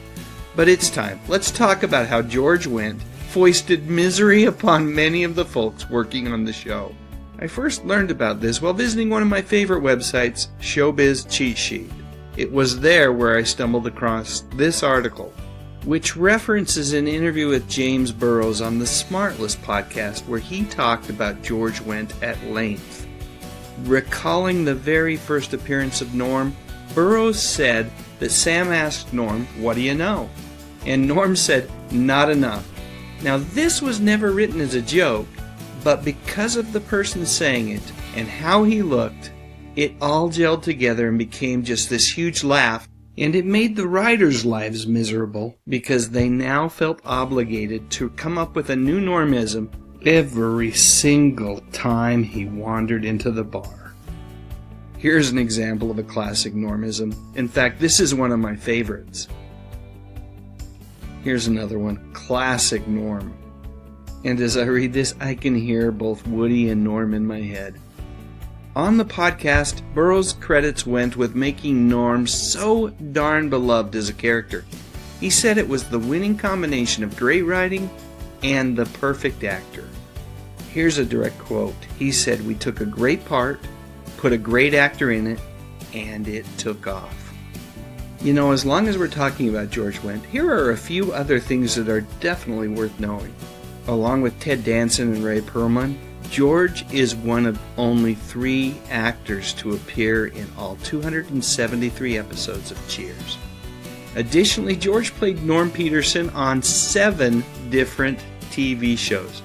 But it's time. Let's talk about how George Wendt foisted misery upon many of the folks working on the show. I first learned about this while visiting one of my favorite websites, Showbiz Cheat Sheet. It was there where I stumbled across this article, which references an interview with James Burrows on the Smartless podcast where he talked about George Wendt at length. Recalling the very first appearance of Norm, Burrows said that Sam asked Norm, "What do you know?" And Norm said, "Not enough." Now this was never written as a joke, but because of the person saying it and how he looked, it all gelled together and became just this huge laugh, and it made the writers' lives miserable because they now felt obligated to come up with a new Normism every single time he wandered into the bar. Here's an example of a classic Normism. In fact, this is one of my favorites. Here's another one, classic Norm. And as I read this, I can hear both Woody and Norm in my head. On the podcast, Burrows credits Wendt with making Norm so darn beloved as a character. He said it was the winning combination of great writing and the perfect actor. Here's a direct quote. He said, "We took a great part, put a great actor in it, and it took off." You know, as long as we're talking about George Wendt, here are a few other things that are definitely worth knowing. Along with Ted Danson and Ray Perlman, George is one of only 3 actors to appear in all 273 episodes of Cheers. Additionally, George played Norm Peterson on 7 different TV shows: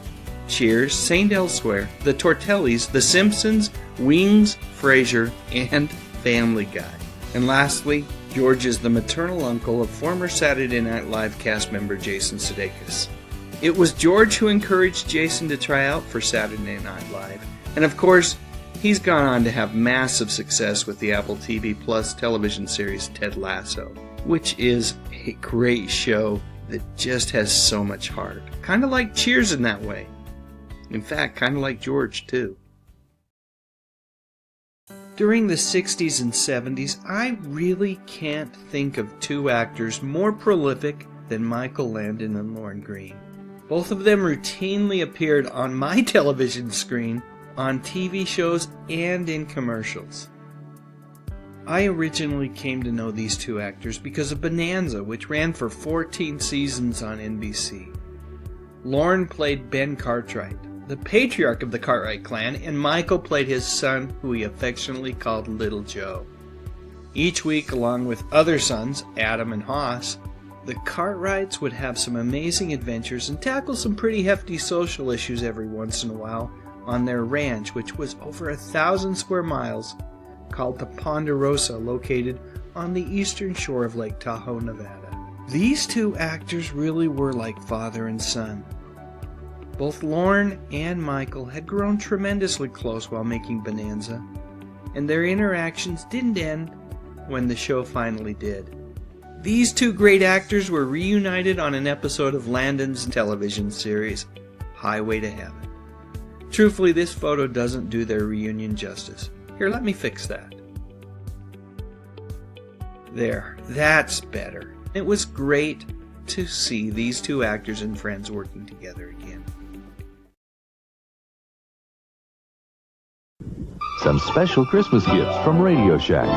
Cheers, St. Elsewhere, The Tortellis, The Simpsons, Wings, Frasier, and Family Guy. And lastly, George is the maternal uncle of former Saturday Night Live cast member Jason Sudeikis. It was George who encouraged Jason to try out for Saturday Night Live. And of course, he's gone on to have massive success with the Apple TV Plus television series Ted Lasso, which is a great show that just has so much heart. Kind of like Cheers in that way. In fact, kind of like George, too. During the 60s and 70s, I really can't think of 2 actors more prolific than Michael Landon and Lauren Greene. Both of them routinely appeared on my television screen, on TV shows, and in commercials. I originally came to know these 2 actors because of Bonanza, which ran for 14 seasons on NBC. Lauren played Ben Cartwright, the patriarch of the Cartwright clan, and Michael played his son, who he affectionately called Little Joe. Each week, along with other sons, Adam and Hoss, the Cartwrights would have some amazing adventures and tackle some pretty hefty social issues every once in a while, on their ranch, which was over 1,000 square miles, called the Ponderosa, located on the eastern shore of Lake Tahoe, Nevada. These two actors really were like father and son. Both Lorne and Michael had grown tremendously close while making Bonanza, and their interactions didn't end when the show finally did. These two great actors were reunited on an episode of Landon's television series, Highway to Heaven. Truthfully, this photo doesn't do their reunion justice. Here, let me fix that. There, that's better. It was great to see these two actors and friends working together again. Some special Christmas gifts from Radio Shack.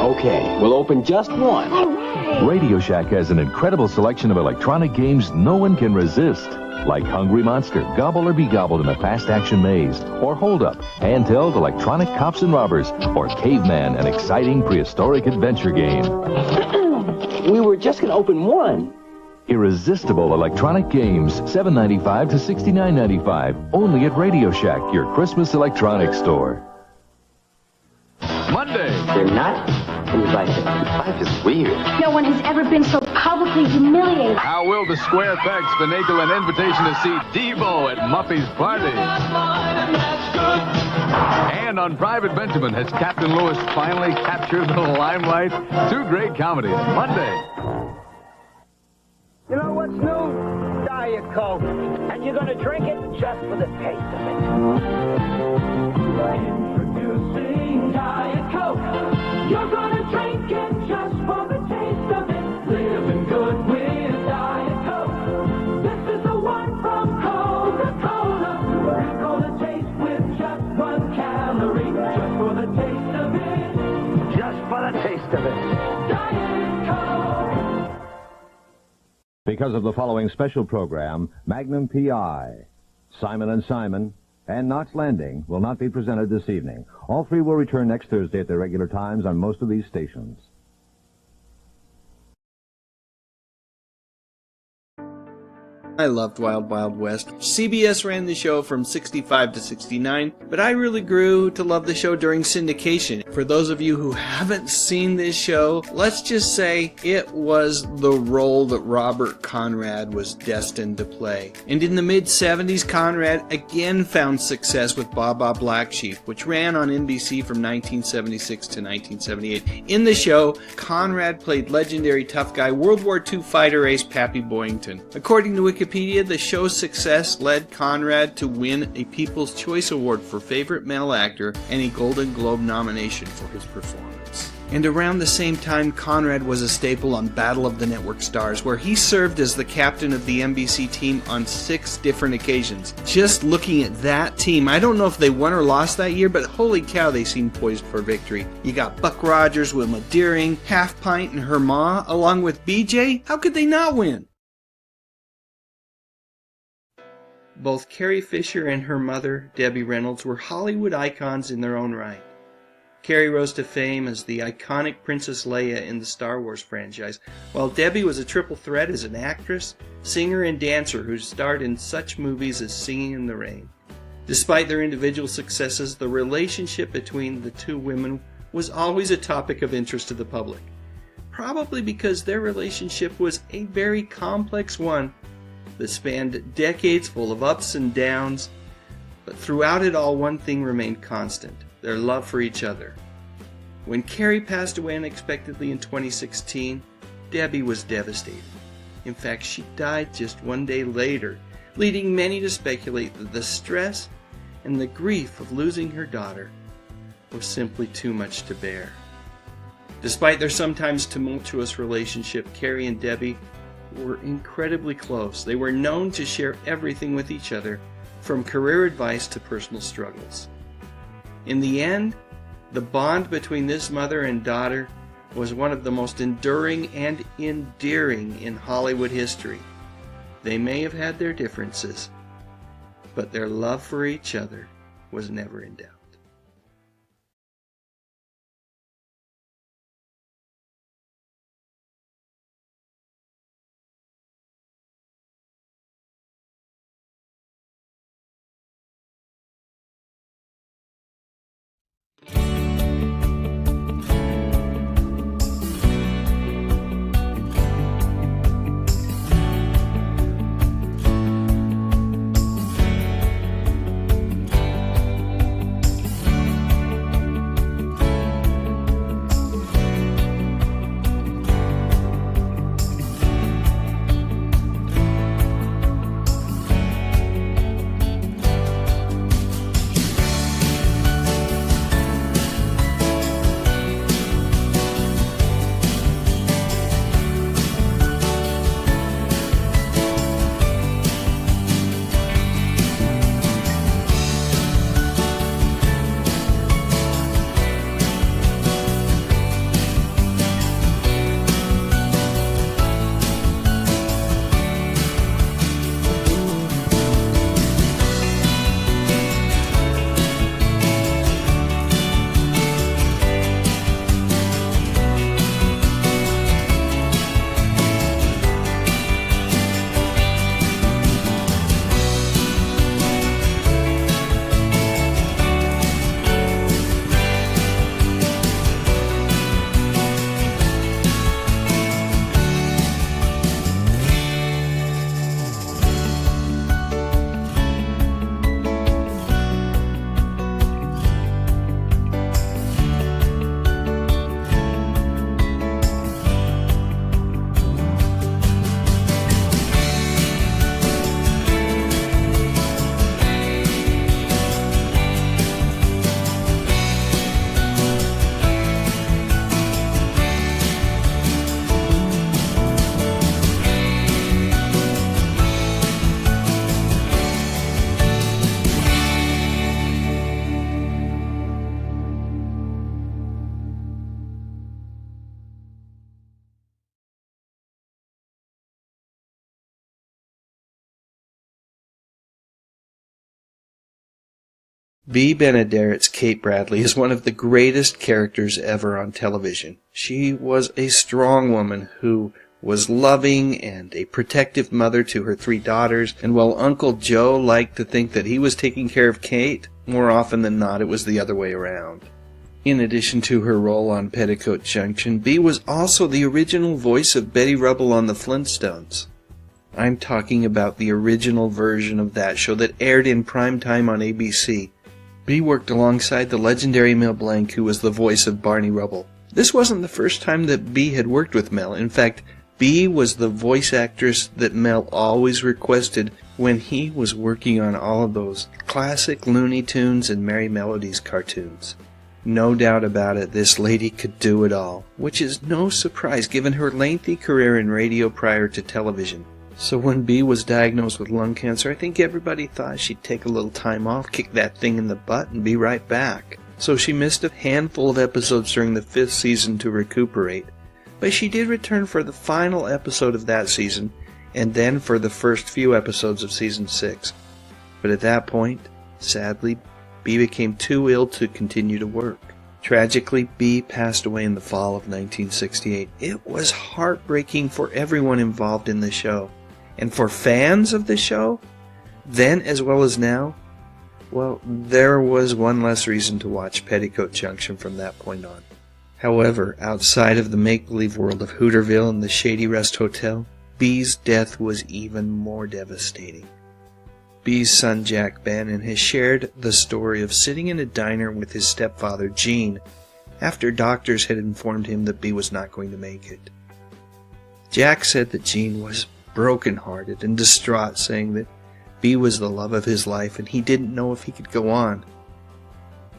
Okay, we'll open just one. Radio Shack has an incredible selection of electronic games no one can resist. Like Hungry Monster, Gobble or Be Gobbled in a fast-action maze, or Hold Up, handheld electronic cops and robbers, or Caveman, an exciting prehistoric adventure game. We were just going to open one. Irresistible electronic games, $7.95 to $69.95, only at Radio Shack, your Christmas electronics store. Monday. They're not invited. Life is weird. No one has ever been so publicly humiliated. How will the Square Pegs finagle an invitation to see Devo at Muffy's party? And on Private Benjamin, has Captain Lewis finally captured the limelight? Two great comedies. Monday. You know what's new? Diet Coke. And you're going to drink it just for the taste of it. Introducing Diet Coke. You're gonna drink it just for the taste of it. Living good with Diet Coke. This is the one from Coca-Cola. Coca-Cola tastes with just 1 calorie. Just for the taste of it. Just for the taste of it. Diet Coke. Because of the following special program, Magnum P.I., Simon & Simon, and Knots Landing will not be presented this evening. All three will return next Thursday at their regular times on most of these stations. I loved Wild Wild West. CBS ran the show from 65 to 69, but I really grew to love the show during syndication. For those of you who haven't seen this show, let's just say it was the role that Robert Conrad was destined to play. And in the mid-70s, Conrad again found success with Baa Baa Black Sheep, which ran on NBC from 1976 to 1978. In the show, Conrad played legendary tough guy World War II fighter ace Pappy Boyington. According to Wikipedia, the show's success led Conrad to win a People's Choice Award for Favorite Male Actor and a Golden Globe nomination for his performance. And around the same time, Conrad was a staple on Battle of the Network Stars, where he served as the captain of the NBC team on 6 different occasions. Just looking at that team, I don't know if they won or lost that year, but holy cow, they seemed poised for victory. You got Buck Rogers, Wilma Deering, Half Pint, and her ma, along with BJ. How could they not win? Both Carrie Fisher and her mother, Debbie Reynolds, were Hollywood icons in their own right. Carrie rose to fame as the iconic Princess Leia in the Star Wars franchise, while Debbie was a triple threat as an actress, singer, and dancer who starred in such movies as Singing in the Rain. Despite their individual successes, the relationship between the two women was always a topic of interest to the public, probably because their relationship was a very complex one that spanned decades full of ups and downs, but throughout it all, one thing remained constant: their love for each other. When Carrie passed away unexpectedly in 2016, Debbie was devastated. In fact, she died just one day later, leading many to speculate that the stress and the grief of losing her daughter was simply too much to bear. Despite their sometimes tumultuous relationship, Carrie and Debbie were incredibly close. They were known to share everything with each other, from career advice to personal struggles. In the end, the bond between this mother and daughter was one of the most enduring and endearing in Hollywood history. They may have had their differences, but their love for each other was never in doubt. Bea Benaderet's Kate Bradley is one of the greatest characters ever on television. She was a strong woman who was loving and a protective mother to her 3 daughters, and while Uncle Joe liked to think that he was taking care of Kate, more often than not it was the other way around. In addition to her role on Petticoat Junction, Bea was also the original voice of Betty Rubble on the Flintstones. I'm talking about the original version of that show that aired in prime time on ABC. Bea worked alongside the legendary Mel Blanc, who was the voice of Barney Rubble. This wasn't the first time that Bea had worked with Mel. In fact, Bea was the voice actress that Mel always requested when he was working on all of those classic Looney Tunes and Merry Melodies cartoons. No doubt about it, this lady could do it all, which is no surprise given her lengthy career in radio prior to television. So when Bea was diagnosed with lung cancer, I think everybody thought she'd take a little time off, kick that thing in the butt, and be right back. So she missed a handful of episodes during the 5th season to recuperate. But she did return for the final episode of that season, and then for the first few episodes of season 6. But at that point, sadly, Bea became too ill to continue to work. Tragically, Bea passed away in the fall of 1968. It was heartbreaking for everyone involved in the show. And for fans of the show, then as well as now, well, there was one less reason to watch Petticoat Junction from that point on. However, outside of the make-believe world of Hooterville and the Shady Rest Hotel, Bea's death was even more devastating. Bea's son Jack Bannon has shared the story of sitting in a diner with his stepfather Gene after doctors had informed him that Bea was not going to make it. Jack said that Gene was broken-hearted and distraught, saying that Bea was the love of his life and he didn't know if he could go on.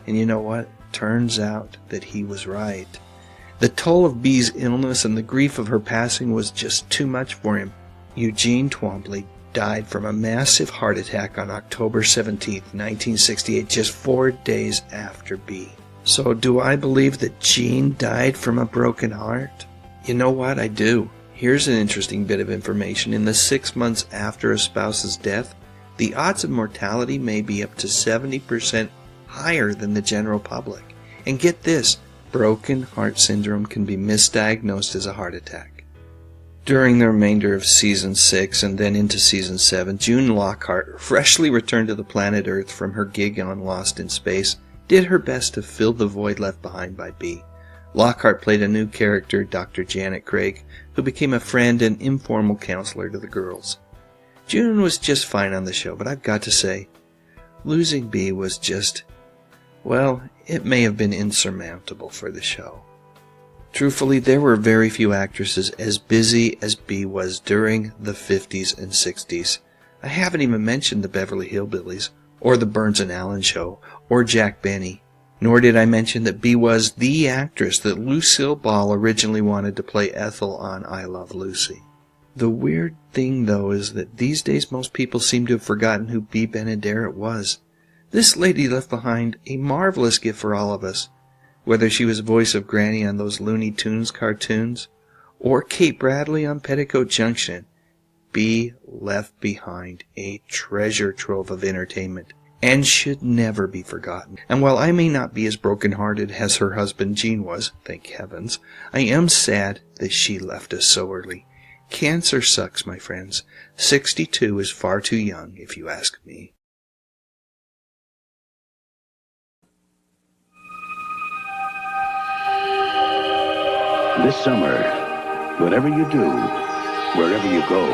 And you know what? Turns out that he was right. The toll of Bea's illness and the grief of her passing was just too much for him. Eugene Twombly died from a massive heart attack on October 17, 1968, just 4 days after Bea. So do I believe that Gene died from a broken heart? You know what? I do. Here's an interesting bit of information. In the 6 months after a spouse's death, the odds of mortality may be up to 70% higher than the general public. And get this, broken heart syndrome can be misdiagnosed as a heart attack. During the remainder of Season 6 and then into Season 7, June Lockhart, freshly returned to the planet Earth from her gig on Lost in Space, did her best to fill the void left behind by Bea. Lockhart played a new character, Dr. Janet Craig, who became a friend and informal counselor to the girls. June was just fine on the show, but I've got to say, losing Bea was just, well, it may have been insurmountable for the show. Truthfully, there were very few actresses as busy as Bea was during the 50s and 60s. I haven't even mentioned the Beverly Hillbillies, or the Burns and Allen Show, or Jack Benny. Nor did I mention that Bea was the actress that Lucille Ball originally wanted to play Ethel on I Love Lucy. The weird thing, though, is that these days most people seem to have forgotten who Bea Benaderet was. This lady left behind a marvelous gift for all of us. Whether she was voice of Granny on those Looney Tunes cartoons, or Kate Bradley on Petticoat Junction, Bea left behind a treasure trove of entertainment, and should never be forgotten. And while I may not be as broken-hearted as her husband Gene was, thank heavens, I am sad that she left us so early. Cancer sucks, my friends. 62 is far too young, if you ask me. This summer, whatever you do, wherever you go,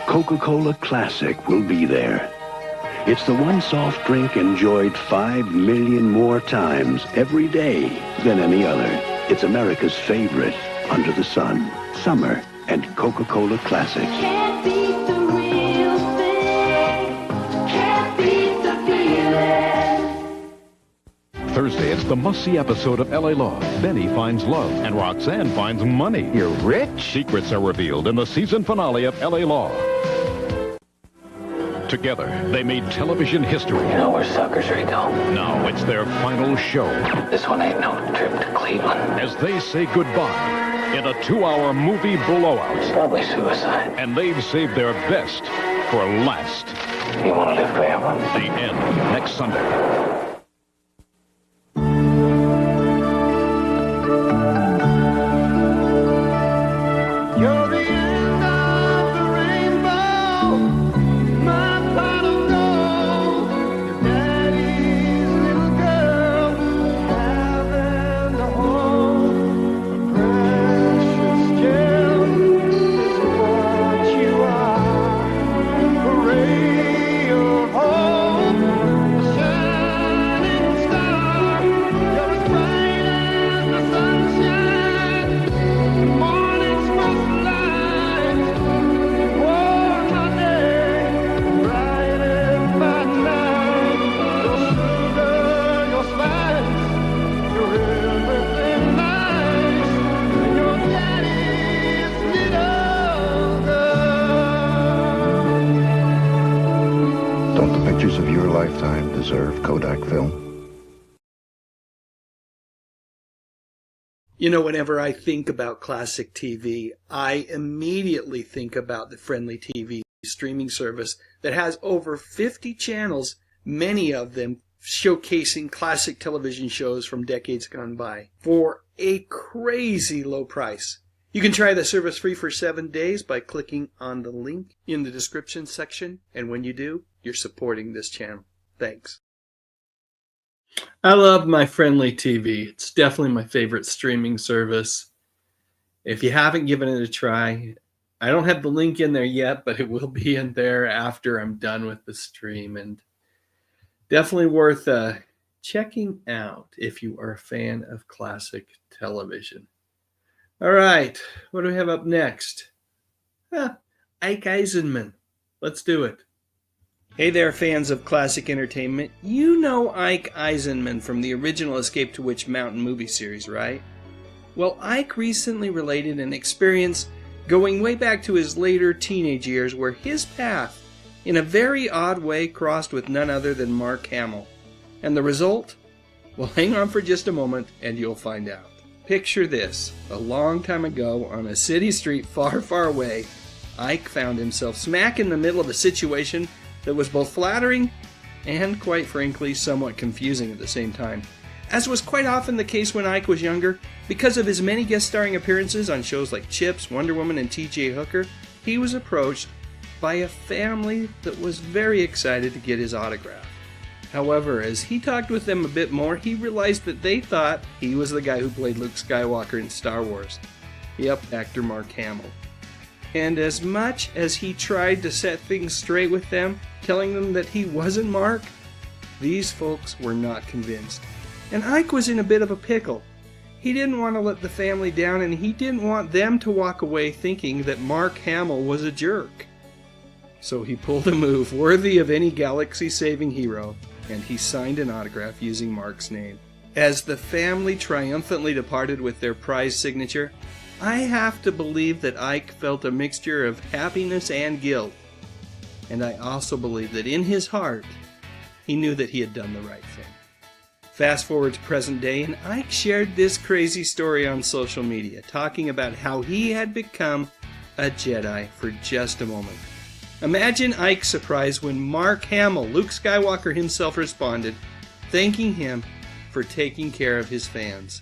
Coca-Cola Classic will be there. It's the one soft drink enjoyed 5 million more times every day than any other. It's America's favorite under the sun. Summer and Coca-Cola Classic. Can't beat the real thing. Can't beat the feeling. Thursday, it's the must-see episode of L.A. Law. Benny finds love, and Roxanne finds money. You're rich? Secrets are revealed in the season finale of L.A. Law. Together, they made television history. You know we're suckers, Rico. Now it's their final show. This one ain't no trip to Cleveland. As they say goodbye in a 2-hour movie blowout. Probably suicide. And they've saved their best for last. You want to live forever? The end, next Sunday. deserve Kodak film? You know, whenever I think about classic TV, I immediately think about the Frndly TV streaming service that has over 50 channels, many of them showcasing classic television shows from decades gone by for a crazy low price. You can try the service free for 7 days by clicking on the link in the description section, and when you do, you're supporting this channel. Thanks. I love my Frndly TV. It's definitely my favorite streaming service. If you haven't given it a try, I don't have the link in there yet, but it will be in there after I'm done with the stream, and definitely worth checking out if you are a fan of classic television. All right, what do we have up next? Ike Eisenman. Let's do it. Hey there, fans of classic entertainment. You know Ike Eisenman from the original Escape to Witch Mountain movie series, right? Well, Ike recently related an experience going way back to his later teenage years where his path, in a very odd way, crossed with none other than Mark Hamill. And the result? Well, hang on for just a moment and you'll find out. Picture this. A long time ago, on a city street far, far away, Ike found himself smack in the middle of a situation that was both flattering and, quite frankly, somewhat confusing at the same time. As was quite often the case when Ike was younger, because of his many guest starring appearances on shows like Chips, Wonder Woman, and T.J. Hooker, he was approached by a family that was very excited to get his autograph. However, as he talked with them a bit more, he realized that they thought he was the guy who played Luke Skywalker in Star Wars. Yep, actor Mark Hamill. And as much as he tried to set things straight with them, telling them that he wasn't Mark, these folks were not convinced. And Ike was in a bit of a pickle. He didn't want to let the family down, and he didn't want them to walk away thinking that Mark Hamill was a jerk. So he pulled a move worthy of any galaxy-saving hero, and he signed an autograph using Mark's name. As the family triumphantly departed with their prize signature, I have to believe that Ike felt a mixture of happiness and guilt. And I also believe that in his heart, he knew that he had done the right thing. Fast forward to present day, and Ike shared this crazy story on social media, talking about how he had become a Jedi for just a moment. Imagine Ike's surprise when Mark Hamill, Luke Skywalker himself, responded, thanking him for taking care of his fans.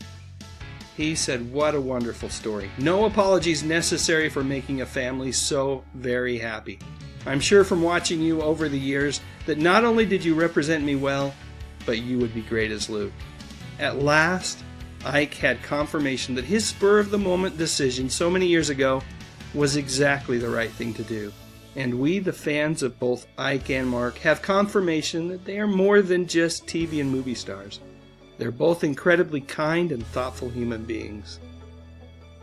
He said, what a wonderful story. No apologies necessary for making a family so very happy. I'm sure from watching you over the years that not only did you represent me well, but you would be great as Luke. At last, Ike had confirmation that his spur-of-the-moment decision so many years ago was exactly the right thing to do. And we, the fans of both Ike and Mark, have confirmation that they are more than just TV and movie stars. They're both incredibly kind and thoughtful human beings.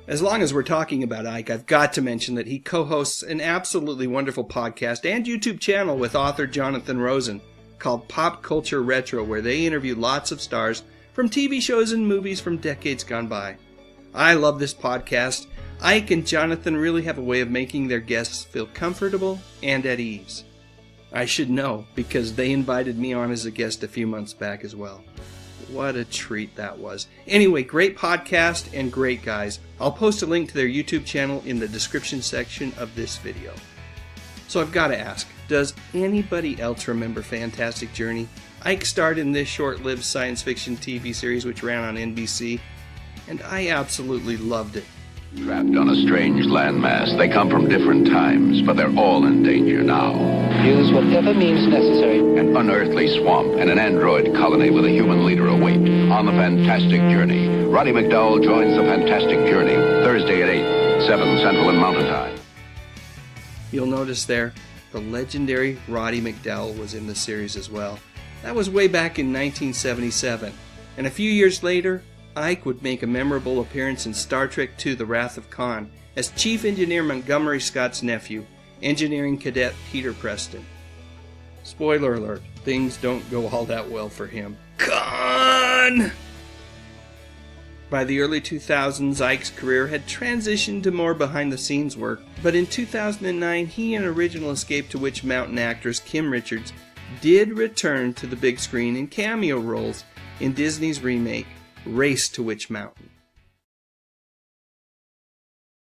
As long as we're talking about Ike, I've got to mention that he co-hosts an absolutely wonderful podcast and YouTube channel with author Jonathan Rosen called Pop Culture Retro, where they interview lots of stars from TV shows and movies from decades gone by. I love this podcast. Ike and Jonathan really have a way of making their guests feel comfortable and at ease. I should know, because they invited me on as a guest a few months back as well. What a treat that was. Anyway, great podcast and great guys. I'll post a link to their YouTube channel in the description section of this video. So I've got to ask, does anybody else remember Fantastic Journey? Ike starred in this short-lived science fiction TV series which ran on NBC, and I absolutely loved it. Trapped on a strange landmass. They come from different times, but they're all in danger now. Use whatever means necessary. An unearthly swamp and an android colony with a human leader await. On the Fantastic Journey, Roddy McDowell joins the Fantastic Journey Thursday at 8, 7 Central and Mountain Time. You'll notice there, the legendary Roddy McDowell was in the series as well. That was way back in 1977. And a few years later, Ike would make a memorable appearance in Star Trek II: The Wrath of Khan as Chief Engineer Montgomery Scott's nephew, Engineering Cadet Peter Preston. Spoiler alert, things don't go all that well for him. Khan! By the early 2000s, Ike's career had transitioned to more behind-the-scenes work, but in 2009, he and original Escape to Witch Mountain actress Kim Richards did return to the big screen in cameo roles in Disney's remake, Race to Witch Mountain.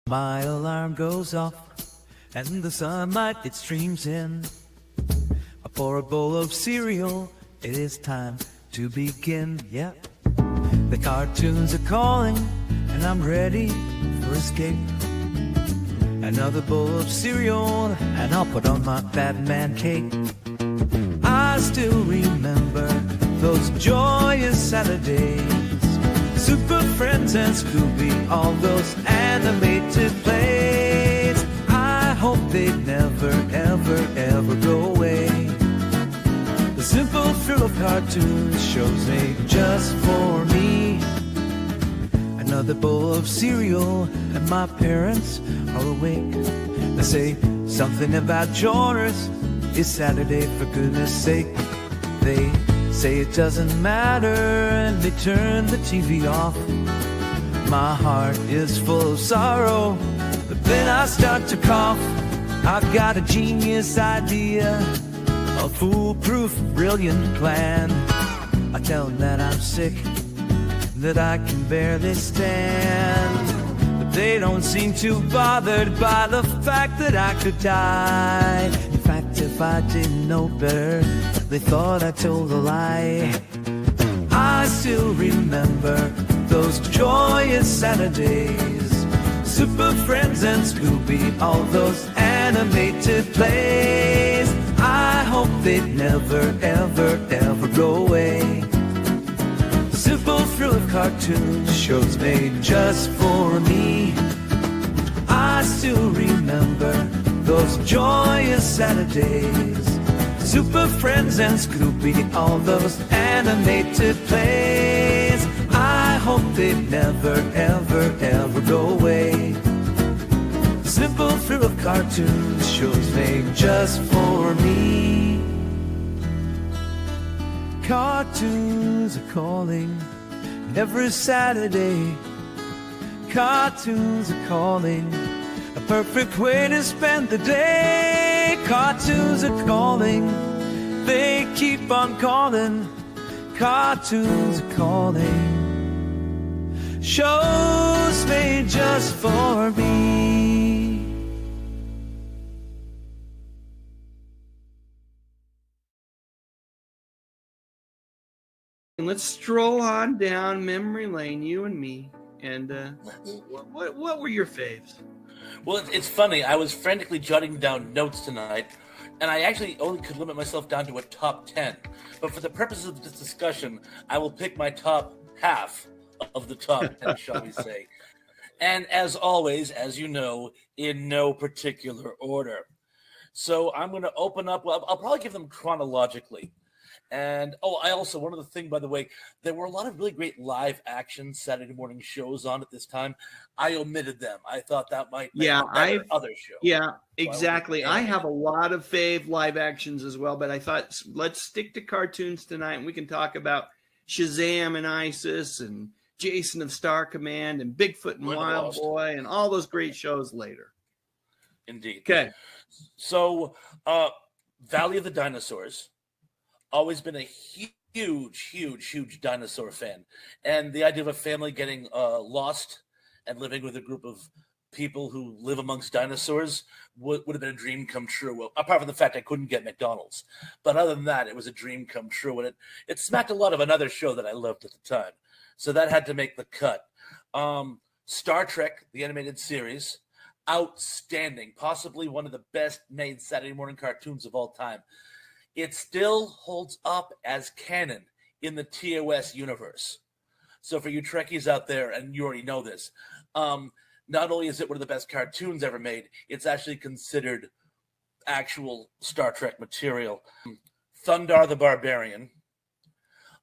My alarm goes off, and the sunlight it streams in. For a bowl of cereal, it is time to begin. Yeah, the cartoons are calling, and I'm ready for escape. Another bowl of cereal, and I'll put on my Batman cape. I still remember those joyous Saturdays. Super Friends and Scooby, all those animated plays. I hope they'd never, ever, ever go away. The simple thrill of cartoons shows made just for me. Another bowl of cereal, and my parents are awake. They say something about Jonas. It's Saturday, for goodness sake. They say it doesn't matter, and they turn the TV off. My heart is full of sorrow, but then I start to cough. I've got a genius idea, a foolproof, brilliant plan. I tell them that I'm sick, that I can barely stand, but they don't seem too bothered by the fact that I could die. In fact, if I didn't know better, they thought I told a lie. I still remember those joyous Saturdays. Super Friends and Scooby, all those animated plays. I hope they'd never, ever, ever go away. The simple thrill of cartoons, shows made just for me. I still remember those joyous Saturdays. Super Friends and Scooby, all those animated plays. I hope they'd never, ever, ever go away. The simple thrill of cartoons, shows made just for me. Cartoons are calling every Saturday. Cartoons are calling, a perfect way to spend the day. Cartoons are calling, they keep on calling. Cartoons are calling, shows made just for me. And let's stroll on down memory lane, you and me. And what were your faves? Well, it's funny. I was frantically jotting down notes tonight, and I actually only could limit myself down to a top 10. But for the purposes of this discussion, I will pick my top half of the top 10, shall we say. And as always, as you know, in no particular order. So I'm going to open up. Well, I'll probably give them chronologically. And, I also, one other thing, by the way, there were a lot of really great live action Saturday morning shows on at this time. I omitted them. I thought that might make a better other show. Yeah, exactly. I have a lot of fave live actions as well, but I thought let's stick to cartoons tonight, and we can talk about Shazam and Isis and Jason of Star Command and Bigfoot and Wild Boy and all those great shows later. Indeed. Okay. So, Valley of the Dinosaurs. Always been a huge dinosaur fan. And the idea of a family getting lost and living with a group of people who live amongst dinosaurs would have been a dream come true. Well, apart from the fact I couldn't get McDonald's. But other than that, it was a dream come true. And it smacked a lot of another show that I loved at the time. So that had to make the cut. Star Trek, the animated series, outstanding. Possibly one of the best made Saturday morning cartoons of all time. It still holds up as canon in the TOS universe. So for you Trekkies out there, and you already know this, not only is it one of the best cartoons ever made, it's actually considered actual Star Trek material. Thundar the Barbarian.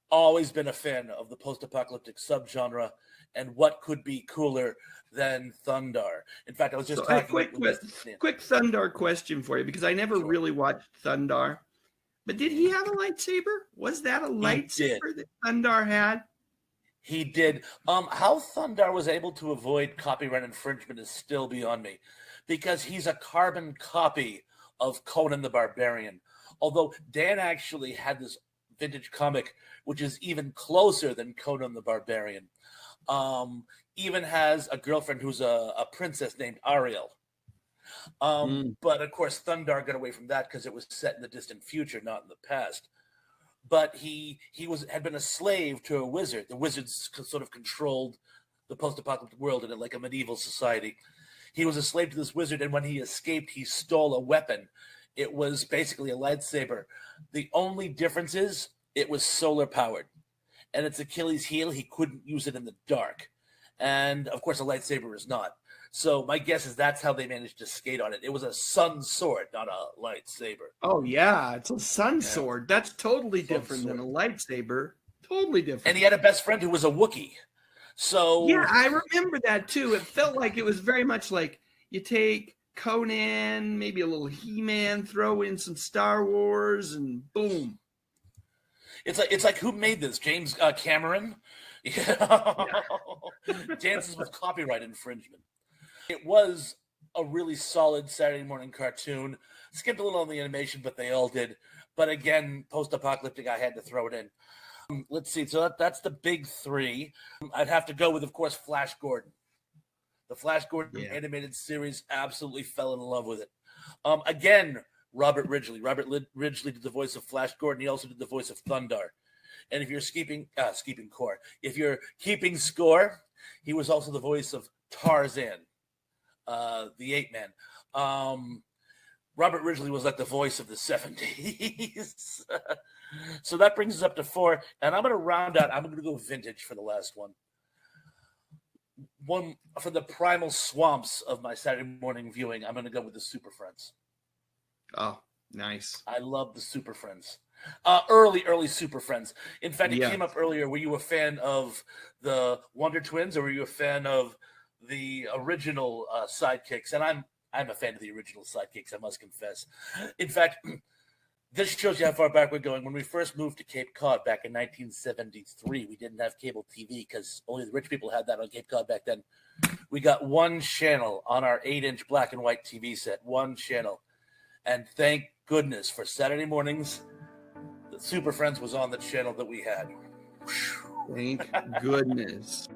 Always been a fan of the post-apocalyptic subgenre, and what could be cooler than Thundar? In fact, I was just talking quick Thundar question for you, because I never really watched Thundar. But did he have a lightsaber? Was that a lightsaber that Thundar had? He did. How Thundar was able to avoid copyright infringement is still beyond me, because he's a carbon copy of Conan the Barbarian. Although Dan actually had this vintage comic, which is even closer than Conan the Barbarian. Even has a girlfriend who's a princess named Ariel. But of course, Thundar got away from that because it was set in the distant future, not in the past. But he had been a slave to a wizard. The wizards sort of controlled the post-apocalyptic world in like a medieval society. He was a slave to this wizard, and when he escaped, he stole a weapon. It was basically a lightsaber. The only difference is it was solar powered, and its Achilles heel, he couldn't use it in the dark. And of course, a lightsaber is not. So my guess is that's how they managed to skate on it. It was a sun sword, not a lightsaber. Oh yeah, it's a sun sword. That's totally different than a lightsaber. Totally different. And he had a best friend who was a Wookiee. So yeah, I remember that too. It felt like it was very much like you take Conan, maybe a little He-Man, throw in some Star Wars, and boom. It's like who made this? James Cameron? Dances with copyright infringement. It was a really solid Saturday morning cartoon. Skipped a little on the animation, but they all did. But again, post-apocalyptic, I had to throw it in. Let's see. So that's the big three. I'd have to go with, of course, Flash Gordon. The Flash Gordon animated series, absolutely fell in love with it. Again, Robert Ridgely. Robert Ridgely did the voice of Flash Gordon. He also did the voice of Thundar. And if you're keeping score, he was also the voice of Tarzan, the ape man. Robert Ridgely was like the voice of the 70s. So that brings us up to 4. And I'm going to round out. I'm going to go vintage for the last one. One for the primal swamps of my Saturday morning viewing. I'm going to go with the Super Friends. Oh, nice. I love the Super Friends. Early Super Friends. In fact, it came up earlier. Were you a fan of the Wonder Twins, or were you a fan of the original sidekicks? And I'm a fan of the original sidekicks, I must confess. In fact, this shows you how far back we're going. When we first moved to Cape Cod back in 1973, we didn't have cable TV because only the rich people had that on Cape Cod back then. We got one channel on our 8-inch black and white TV set, one channel. And thank goodness for Saturday mornings, the Super Friends was on the channel that we had. Thank goodness.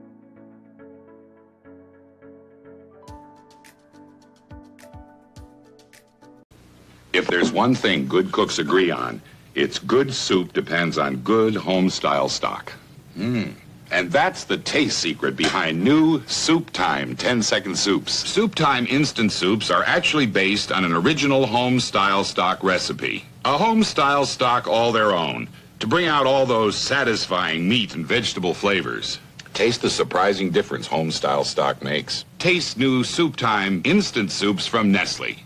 If there's one thing good cooks agree on, it's good soup depends on good home-style stock. And that's the taste secret behind new Soup Time 10-second soups. Soup Time instant soups are actually based on an original home-style stock recipe. A home-style stock all their own, to bring out all those satisfying meat and vegetable flavors. Taste the surprising difference home-style stock makes. Taste new Soup Time instant soups from Nestle.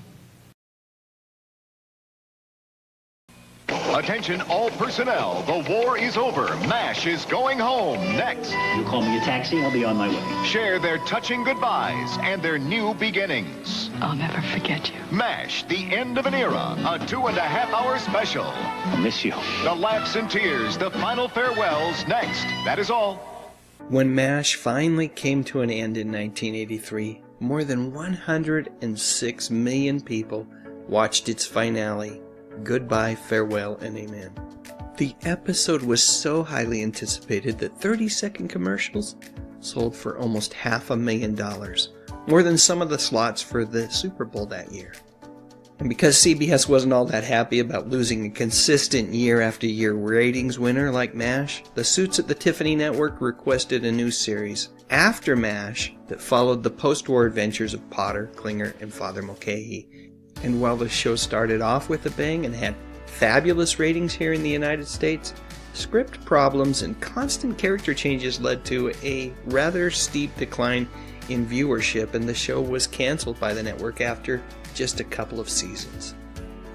Attention all personnel, the war is over. MASH is going home next. You call me a taxi, I'll be on my way. Share their touching goodbyes and their new beginnings. I'll never forget you. MASH, the end of an era, a 2.5-hour special. I'll miss you. The laughs and tears, the final farewells next. That is all. When MASH finally came to an end in 1983, more than 106 million people watched its finale, Goodbye, Farewell, and Amen. The episode was so highly anticipated that 30-second commercials sold for almost $500,000, more than some of the slots for the Super Bowl that year. And because CBS wasn't all that happy about losing a consistent year-after-year ratings winner like MASH, the suits at the Tiffany Network requested a new series after MASH that followed the post-war adventures of Potter, Klinger, and Father Mulcahy. And while the show started off with a bang and had fabulous ratings here in the United States, script problems and constant character changes led to a rather steep decline in viewership, and the show was canceled by the network after just a couple of seasons.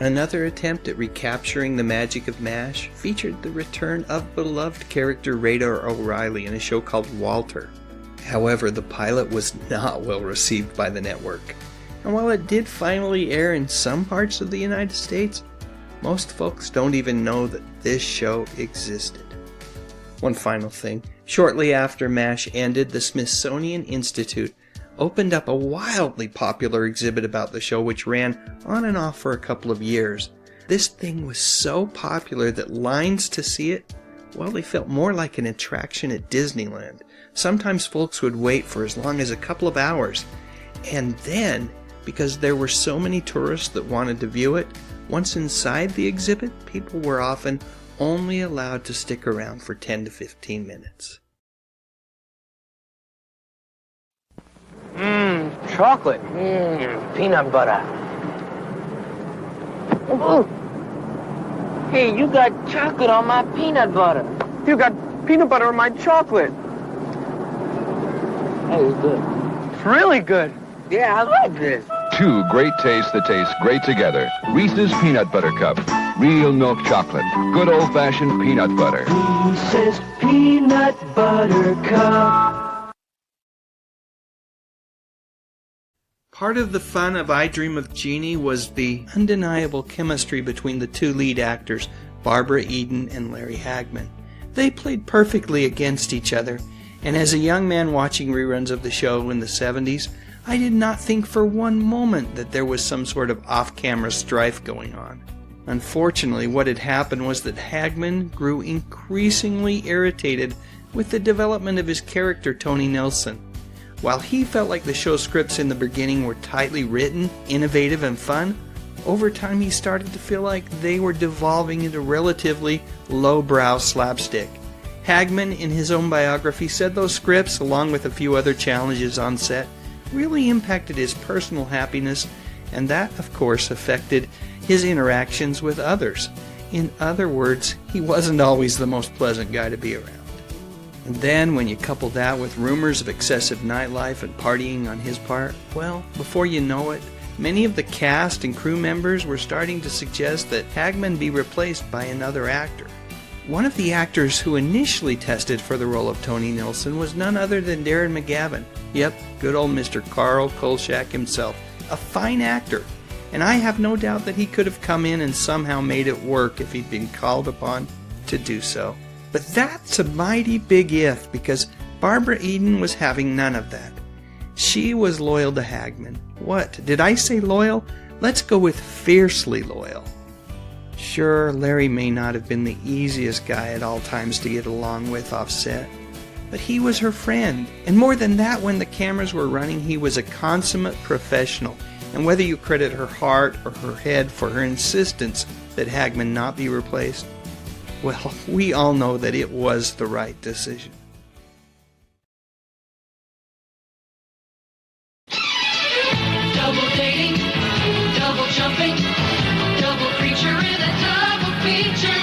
Another attempt at recapturing the magic of MASH featured the return of beloved character Radar O'Reilly in a show called Walter. However, the pilot was not well received by the network. And while it did finally air in some parts of the United States, most folks don't even know that this show existed. One final thing. Shortly after MASH ended, the Smithsonian Institute opened up a wildly popular exhibit about the show which ran on and off for a couple of years. This thing was so popular that lines to see it, well, they felt more like an attraction at Disneyland. Sometimes folks would wait for as long as a couple of hours. And then, because there were so many tourists that wanted to view it, once inside the exhibit, people were often only allowed to stick around for 10 to 15 minutes. Chocolate. Peanut butter. Ooh. Hey, you got chocolate on my peanut butter. You got peanut butter on my chocolate. Hey, it's good. It's really good. Yeah, I like this. Two great tastes that taste great together. Reese's Peanut Butter Cup. Real milk chocolate. Good old-fashioned peanut butter. Reese's Peanut Butter Cup. Part of the fun of I Dream of Jeannie was the undeniable chemistry between the two lead actors, Barbara Eden and Larry Hagman. They played perfectly against each other, and as a young man watching reruns of the show in the 70s, I did not think for one moment that there was some sort of off-camera strife going on. Unfortunately, what had happened was that Hagman grew increasingly irritated with the development of his character, Tony Nelson. While he felt like the show's scripts in the beginning were tightly written, innovative, and fun, over time he started to feel like they were devolving into relatively lowbrow slapstick. Hagman, in his own biography, said those scripts, along with a few other challenges on set, really impacted his personal happiness, and that, of course, affected his interactions with others. In other words, he wasn't always the most pleasant guy to be around. And then, when you couple that with rumors of excessive nightlife and partying on his part, well, before you know it, many of the cast and crew members were starting to suggest that Hagman be replaced by another actor. One of the actors who initially tested for the role of Tony Nelson was none other than Darren McGavin. Yep, good old Mr. Carl Kolchak himself. A fine actor, and I have no doubt that he could have come in and somehow made it work if he'd been called upon to do so. But that's a mighty big if, because Barbara Eden was having none of that. She was loyal to Hagman. What, did I say loyal? Let's go with fiercely loyal. Sure, Larry may not have been the easiest guy at all times to get along with off set, but he was her friend. And more than that, when the cameras were running, he was a consummate professional. And whether you credit her heart or her head for her insistence that Hagman not be replaced, well, we all know that it was the right decision. Double dating, double jumping, double creature in a double feature.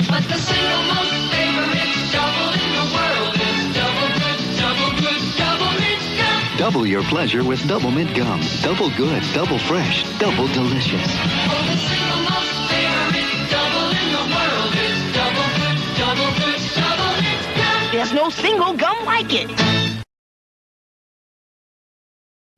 But the single most favorite double in the world is double good, double mint gum. Double your pleasure with Double Mint Gum. Double good, double fresh, double delicious. Oh, the single most favorite double in the world is double good, double mint gum. There's no single gum like it.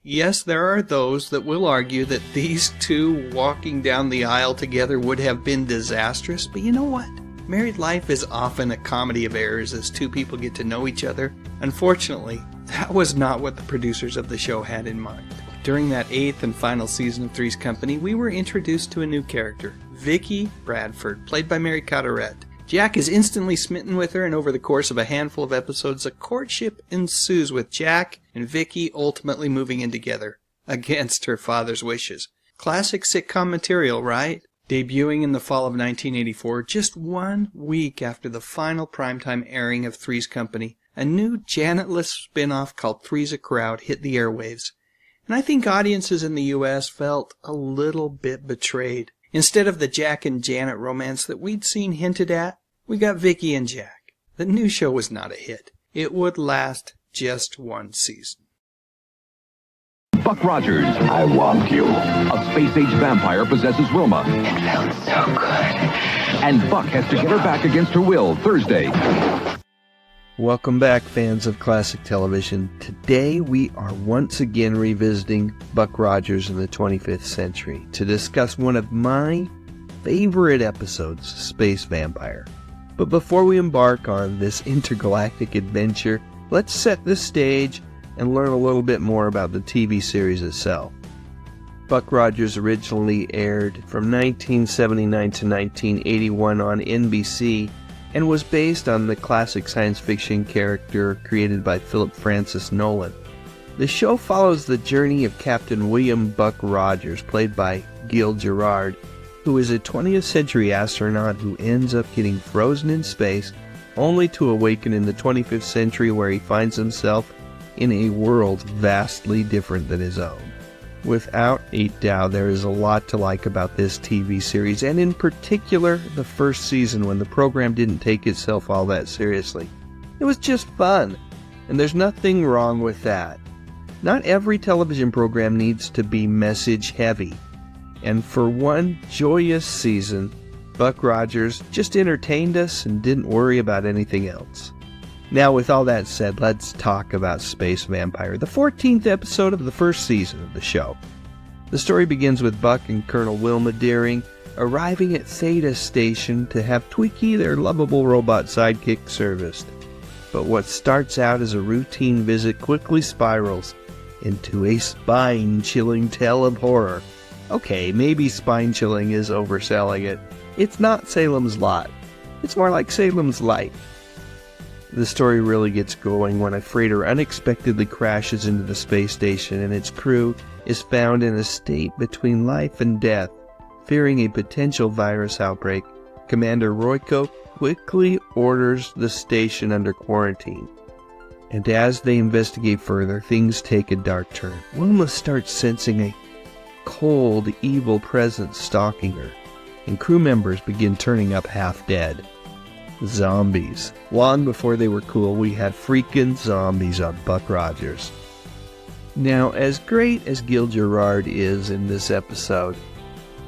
Yes, there are those that will argue that these two walking down the aisle together would have been disastrous, but you know what? Married life is often a comedy of errors as two people get to know each other. Unfortunately, that was not what the producers of the show had in mind. During that 8th and final season of Three's Company, we were introduced to a new character, Vicky Bradford, played by Mary Carteret. Jack is instantly smitten with her, and over the course of a handful of episodes, a courtship ensues with Jack and Vicky ultimately moving in together, against her father's wishes. Classic sitcom material, right? Debuting in the fall of 1984, just 1 week after the final primetime airing of Three's Company, a new Janet-less spin-off called Three's a Crowd hit the airwaves. And I think audiences in the U.S. felt a little bit betrayed. Instead of the Jack and Janet romance that we'd seen hinted at, we got Vicky and Jack. The new show was not a hit. It would last just 1 season. Buck Rogers. I want you. A space-age vampire possesses Wilma. It felt so good. And Buck has to get her back against her will Thursday. Welcome back, fans of classic television. Today we are once again revisiting Buck Rogers in the 25th Century to discuss one of my favorite episodes, Space Vampire. But before we embark on this intergalactic adventure, let's set the stage and learn a little bit more about the TV series itself. Buck Rogers originally aired from 1979 to 1981 on NBC and was based on the classic science fiction character created by Philip Francis Nolan. The show follows the journey of Captain William Buck Rogers, played by Gil Gerard, who is a 20th century astronaut who ends up getting frozen in space, only to awaken in the 25th century where he finds himself in a world vastly different than his own. Without a doubt, there is a lot to like about this TV series, and in particular, the first season when the program didn't take itself all that seriously. It was just fun, and there's nothing wrong with that. Not every television program needs to be message heavy, and for one joyous season, Buck Rogers just entertained us and didn't worry about anything else. Now, with all that said, let's talk about Space Vampire, the 14th episode of the first season of the show. The story begins with Buck and Colonel Wilma Deering arriving at Theta Station to have Twiki, their lovable robot sidekick, serviced. But what starts out as a routine visit quickly spirals into a spine-chilling tale of horror. Okay, maybe spine-chilling is overselling it. It's not Salem's Lot. It's more like Salem's Light. The story really gets going when a freighter unexpectedly crashes into the space station and its crew is found in a state between life and death. Fearing a potential virus outbreak, Commander Royko quickly orders the station under quarantine. And as they investigate further, things take a dark turn. Wilma starts sensing a cold, evil presence stalking her, and crew members begin turning up half dead. Zombies. Long before they were cool, we had freaking zombies on Buck Rogers. Now, as great as Gil Gerard is in this episode,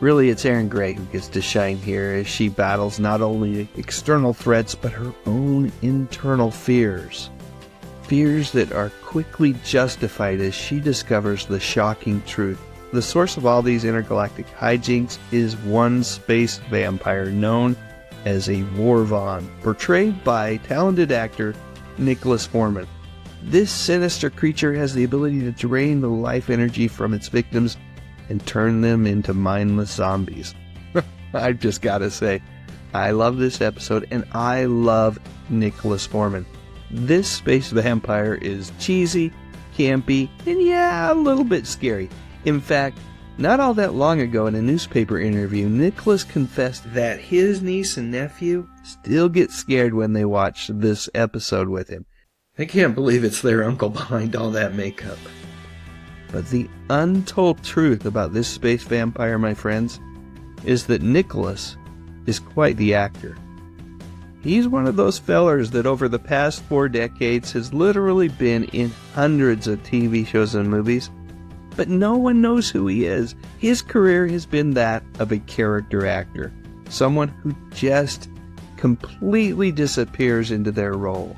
really it's Erin Gray who gets to shine here as she battles not only external threats but her own internal fears. Fears that are quickly justified as she discovers the shocking truth. The source of all these intergalactic hijinks is one space vampire known as a Vorvon, portrayed by talented actor Nicholas Foreman. This sinister creature has the ability to drain the life energy from its victims and turn them into mindless zombies. I've just got to say, I love this episode and I love Nicholas Foreman. This space vampire is cheesy, campy, and yeah, a little bit scary. In fact, not all that long ago in a newspaper interview, Nicholas confessed that his niece and nephew still get scared when they watch this episode with him. I can't believe it's their uncle behind all that makeup. But the untold truth about this space vampire, my friends, is that Nicholas is quite the actor. He's one of those fellers that over the past 4 decades has literally been in hundreds of TV shows and movies, but no one knows who he is. His career has been that of a character actor, someone who just completely disappears into their role.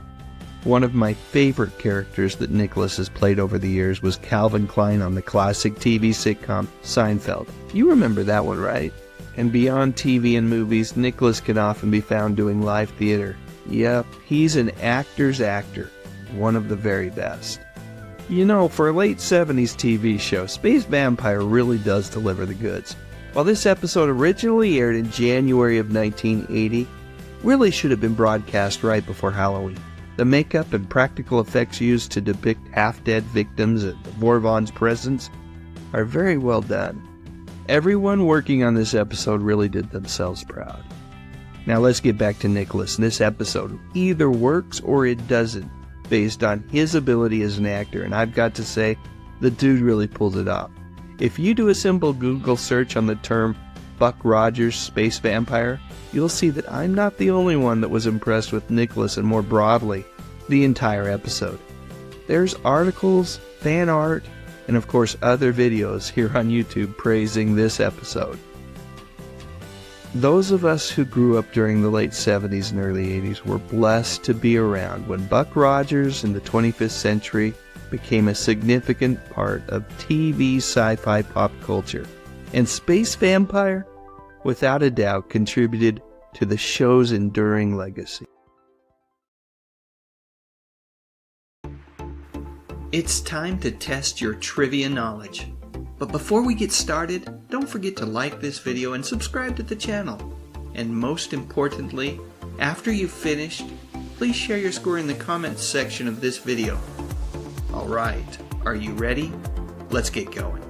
One of my favorite characters that Nicholas has played over the years was Calvin Klein on the classic TV sitcom Seinfeld. You remember that one, right? And beyond TV and movies, Nicholas can often be found doing live theater. Yep, he's an actor's actor, one of the very best. You know, for a late 70s TV show, Space Vampire really does deliver the goods. While this episode originally aired in January of 1980, really should have been broadcast right before Halloween. The makeup and practical effects used to depict half-dead victims and the Vorvon's presence are very well done. Everyone working on this episode really did themselves proud. Now let's get back to Nicholas. This episode either works or it doesn't, based on his ability as an actor, and I've got to say, the dude really pulls it off. If you do a simple Google search on the term Buck Rogers Space Vampire, you'll see that I'm not the only one that was impressed with Nicholas and more broadly, the entire episode. There's articles, fan art, and of course other videos here on YouTube praising this episode. Those of us who grew up during the late 70s and early 80s were blessed to be around when Buck Rogers in the 25th century became a significant part of TV sci-fi pop culture. And Space Vampire, without a doubt, contributed to the show's enduring legacy. It's time to test your trivia knowledge. But before we get started, don't forget to like this video and subscribe to the channel. And most importantly, after you've finished, please share your score in the comments section of this video. Alright, are you ready? Let's get going.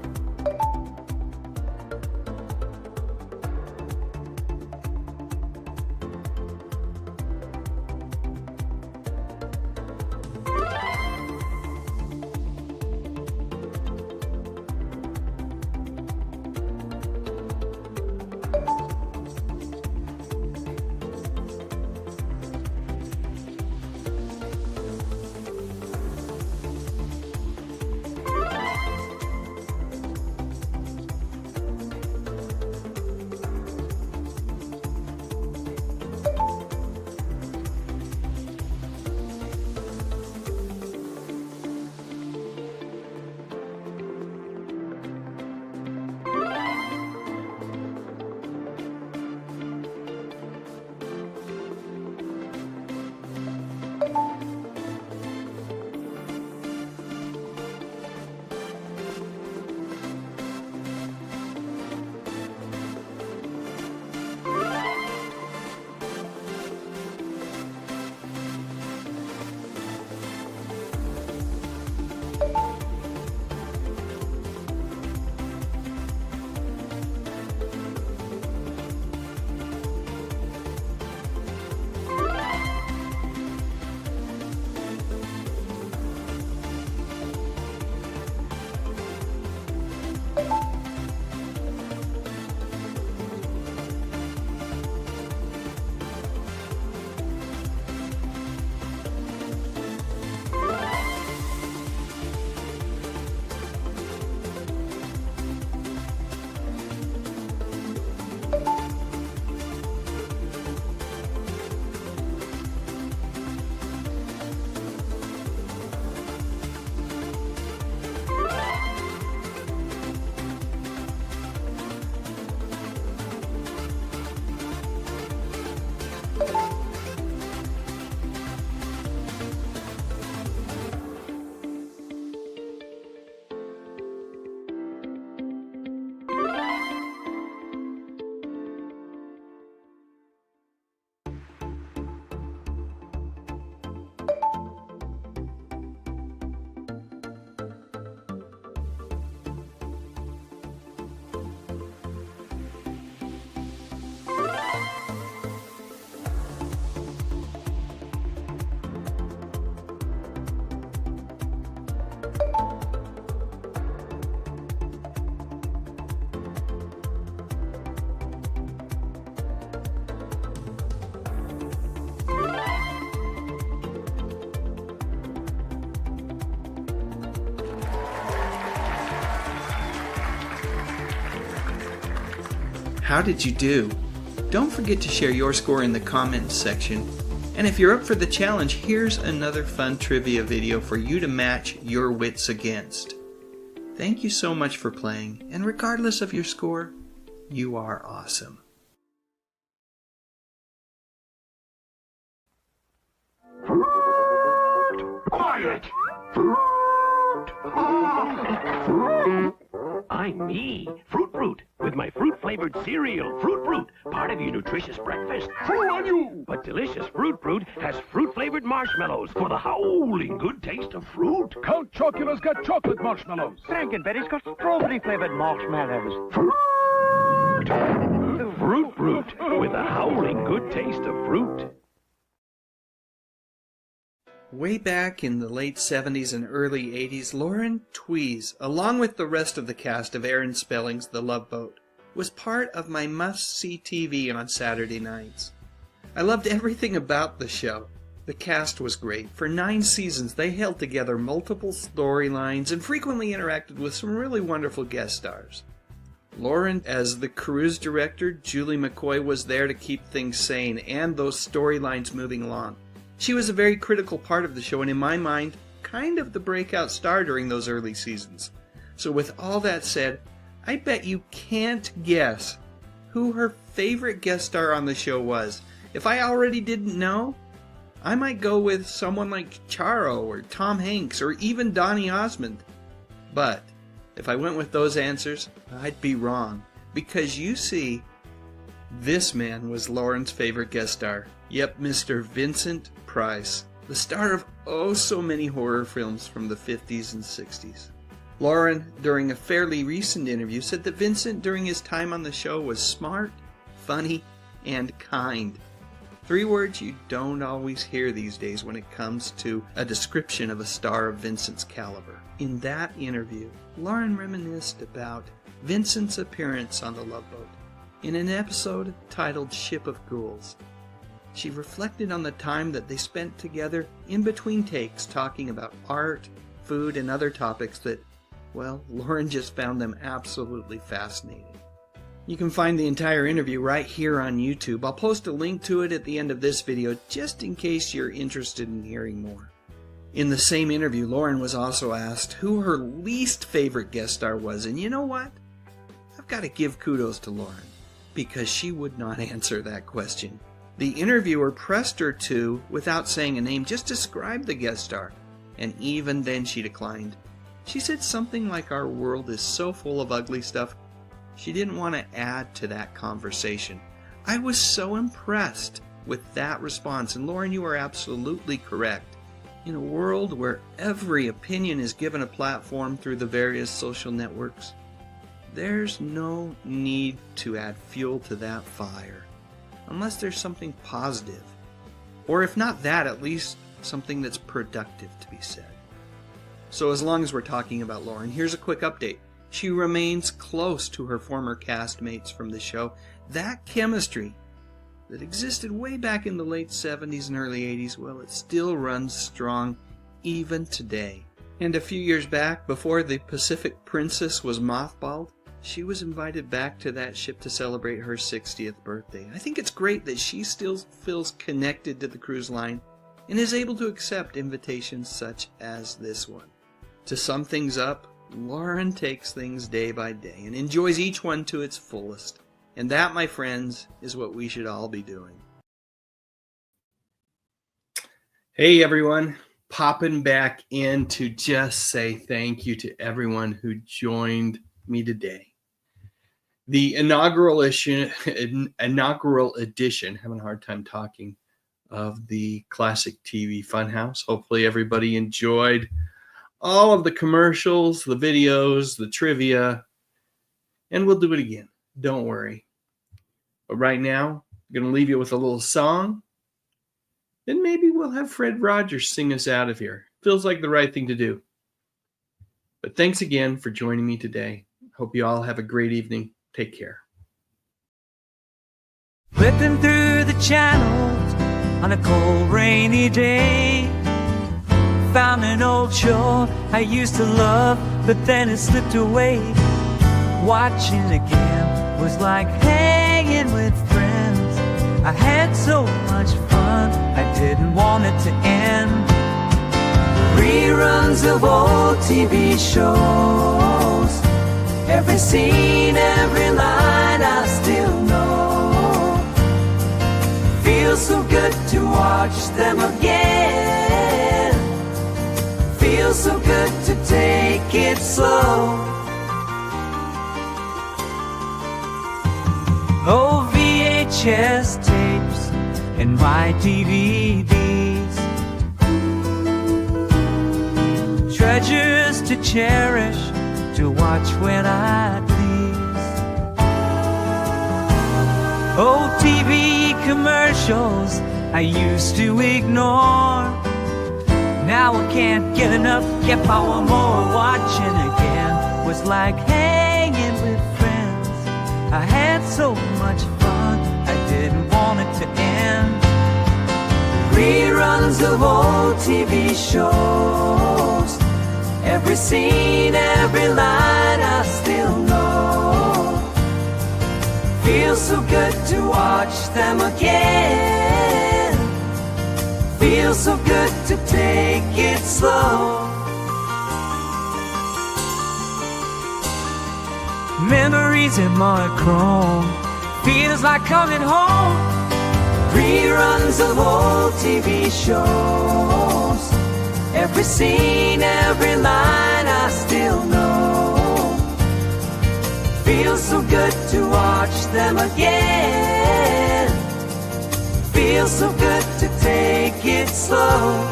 How did you do? Don't forget to share your score in the comments section. And if you're up for the challenge, here's another fun trivia video for you to match your wits against. Thank you so much for playing, and regardless of your score, you are awesome. Quiet! I'm me, Fruit Brute, with my fruit-flavored cereal, Fruit Brute, part of your nutritious breakfast. Fool on you! But delicious Fruit Brute has fruit-flavored marshmallows for the howling good taste of fruit. Count Chocula's got chocolate marshmallows. Frankenberry's got strawberry-flavored marshmallows. Fruit Brute, with the howling good taste of fruit. Way back in the late 70s and early 80s, Lauren Tewes, along with the rest of the cast of Aaron Spelling's The Love Boat, was part of my must-see TV on Saturday nights. I loved everything about the show. The cast was great. For 9 seasons, they held together multiple storylines and frequently interacted with some really wonderful guest stars. Lauren, as the cruise director, Julie McCoy, was there to keep things sane and those storylines moving along. She was a very critical part of the show, and in my mind, kind of the breakout star during those early seasons. So with all that said, I bet you can't guess who her favorite guest star on the show was. If I already didn't know, I might go with someone like Charo or Tom Hanks or even Donny Osmond. But If I went with those answers, I'd be wrong. Because you see, this man was Lauren's favorite guest star. Yep, Mr. Vincent Price, the star of oh so many horror films from the 50s and 60s. Lauren, during a fairly recent interview, said that Vincent, during his time on the show, was smart, funny, and kind. 3 words you don't always hear these days when it comes to a description of a star of Vincent's caliber. In that interview, Lauren reminisced about Vincent's appearance on the Love Boat in an episode titled Ship of Ghouls. She reflected on the time that they spent together in between takes talking about art, food, and other topics that, well, Lauren just found them absolutely fascinating. You can find the entire interview right here on YouTube. I'll post a link to it at the end of this video just in case you're interested in hearing more. In the same interview, Lauren was also asked who her least favorite guest star was, and you know what? I've got to give kudos to Lauren, because she would not answer that question. The interviewer pressed her to, without saying a name, just describe the guest star, and even then she declined. She said something like our world is so full of ugly stuff, she didn't want to add to that conversation. I was so impressed with that response, and Lauren, you are absolutely correct. In a world where every opinion is given a platform through the various social networks, there's no need to add fuel to that fire, unless there's something positive. Or if not that, at least something that's productive to be said. So as long as we're talking about Lauren, here's a quick update. She remains close to her former castmates from the show. That chemistry that existed way back in the late 70s and early 80s, well, it still runs strong even today. And a few years back, before the Pacific Princess was mothballed, she was invited back to that ship to celebrate her 60th birthday. I think it's great that she still feels connected to the cruise line and is able to accept invitations such as this one. To sum things up, Lauren takes things day by day and enjoys each one to its fullest. And that, my friends, is what we should all be doing. Hey everyone, popping back in to just say thank you to everyone who joined me today. The inaugural edition, having a hard time talking, of the classic TV Funhouse. Hopefully everybody enjoyed all of the commercials, the videos, the trivia, and we'll do it again. Don't worry. But right now, I'm going to leave you with a little song. Then maybe we'll have Fred Rogers sing us out of here. Feels like the right thing to do. But thanks again for joining me today. Hope you all have a great evening. Take care. Flipping through the channels on a cold, rainy day. Found an old show I used to love, but then it slipped away. Watching again was like hanging with friends. I had so much fun, I didn't want it to end. Reruns of old TV shows, every scene, every line I still know. Feels so good to watch them again. Feels so good to take it slow. Oh, VHS tapes and my DVDs, treasures to cherish, to watch when I please. Oh, TV commercials I used to ignore, now I can't get enough, get power more. Watching again was like hanging with friends. I had so much fun, I didn't want it to end. Reruns of old TV shows, every scene, every line I still know. Feels so good to watch them again. Feels so good to take it slow. Memories in my chrome, feels like coming home. Reruns of old TV shows, every scene, every line I still know. Feels so good to watch them again. Feels so good to take it slow.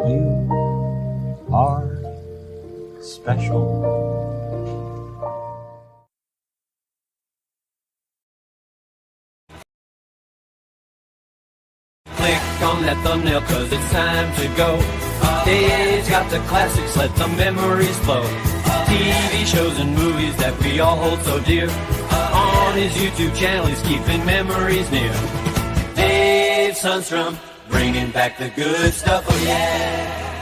You are special. Click on that thumbnail cause it's time to go. Dave's got the classics, let the memories flow. TV shows and movies that we all hold so dear. On his YouTube channel he's keeping memories near. Dave Sundstrom, bringing back the good stuff, oh yeah.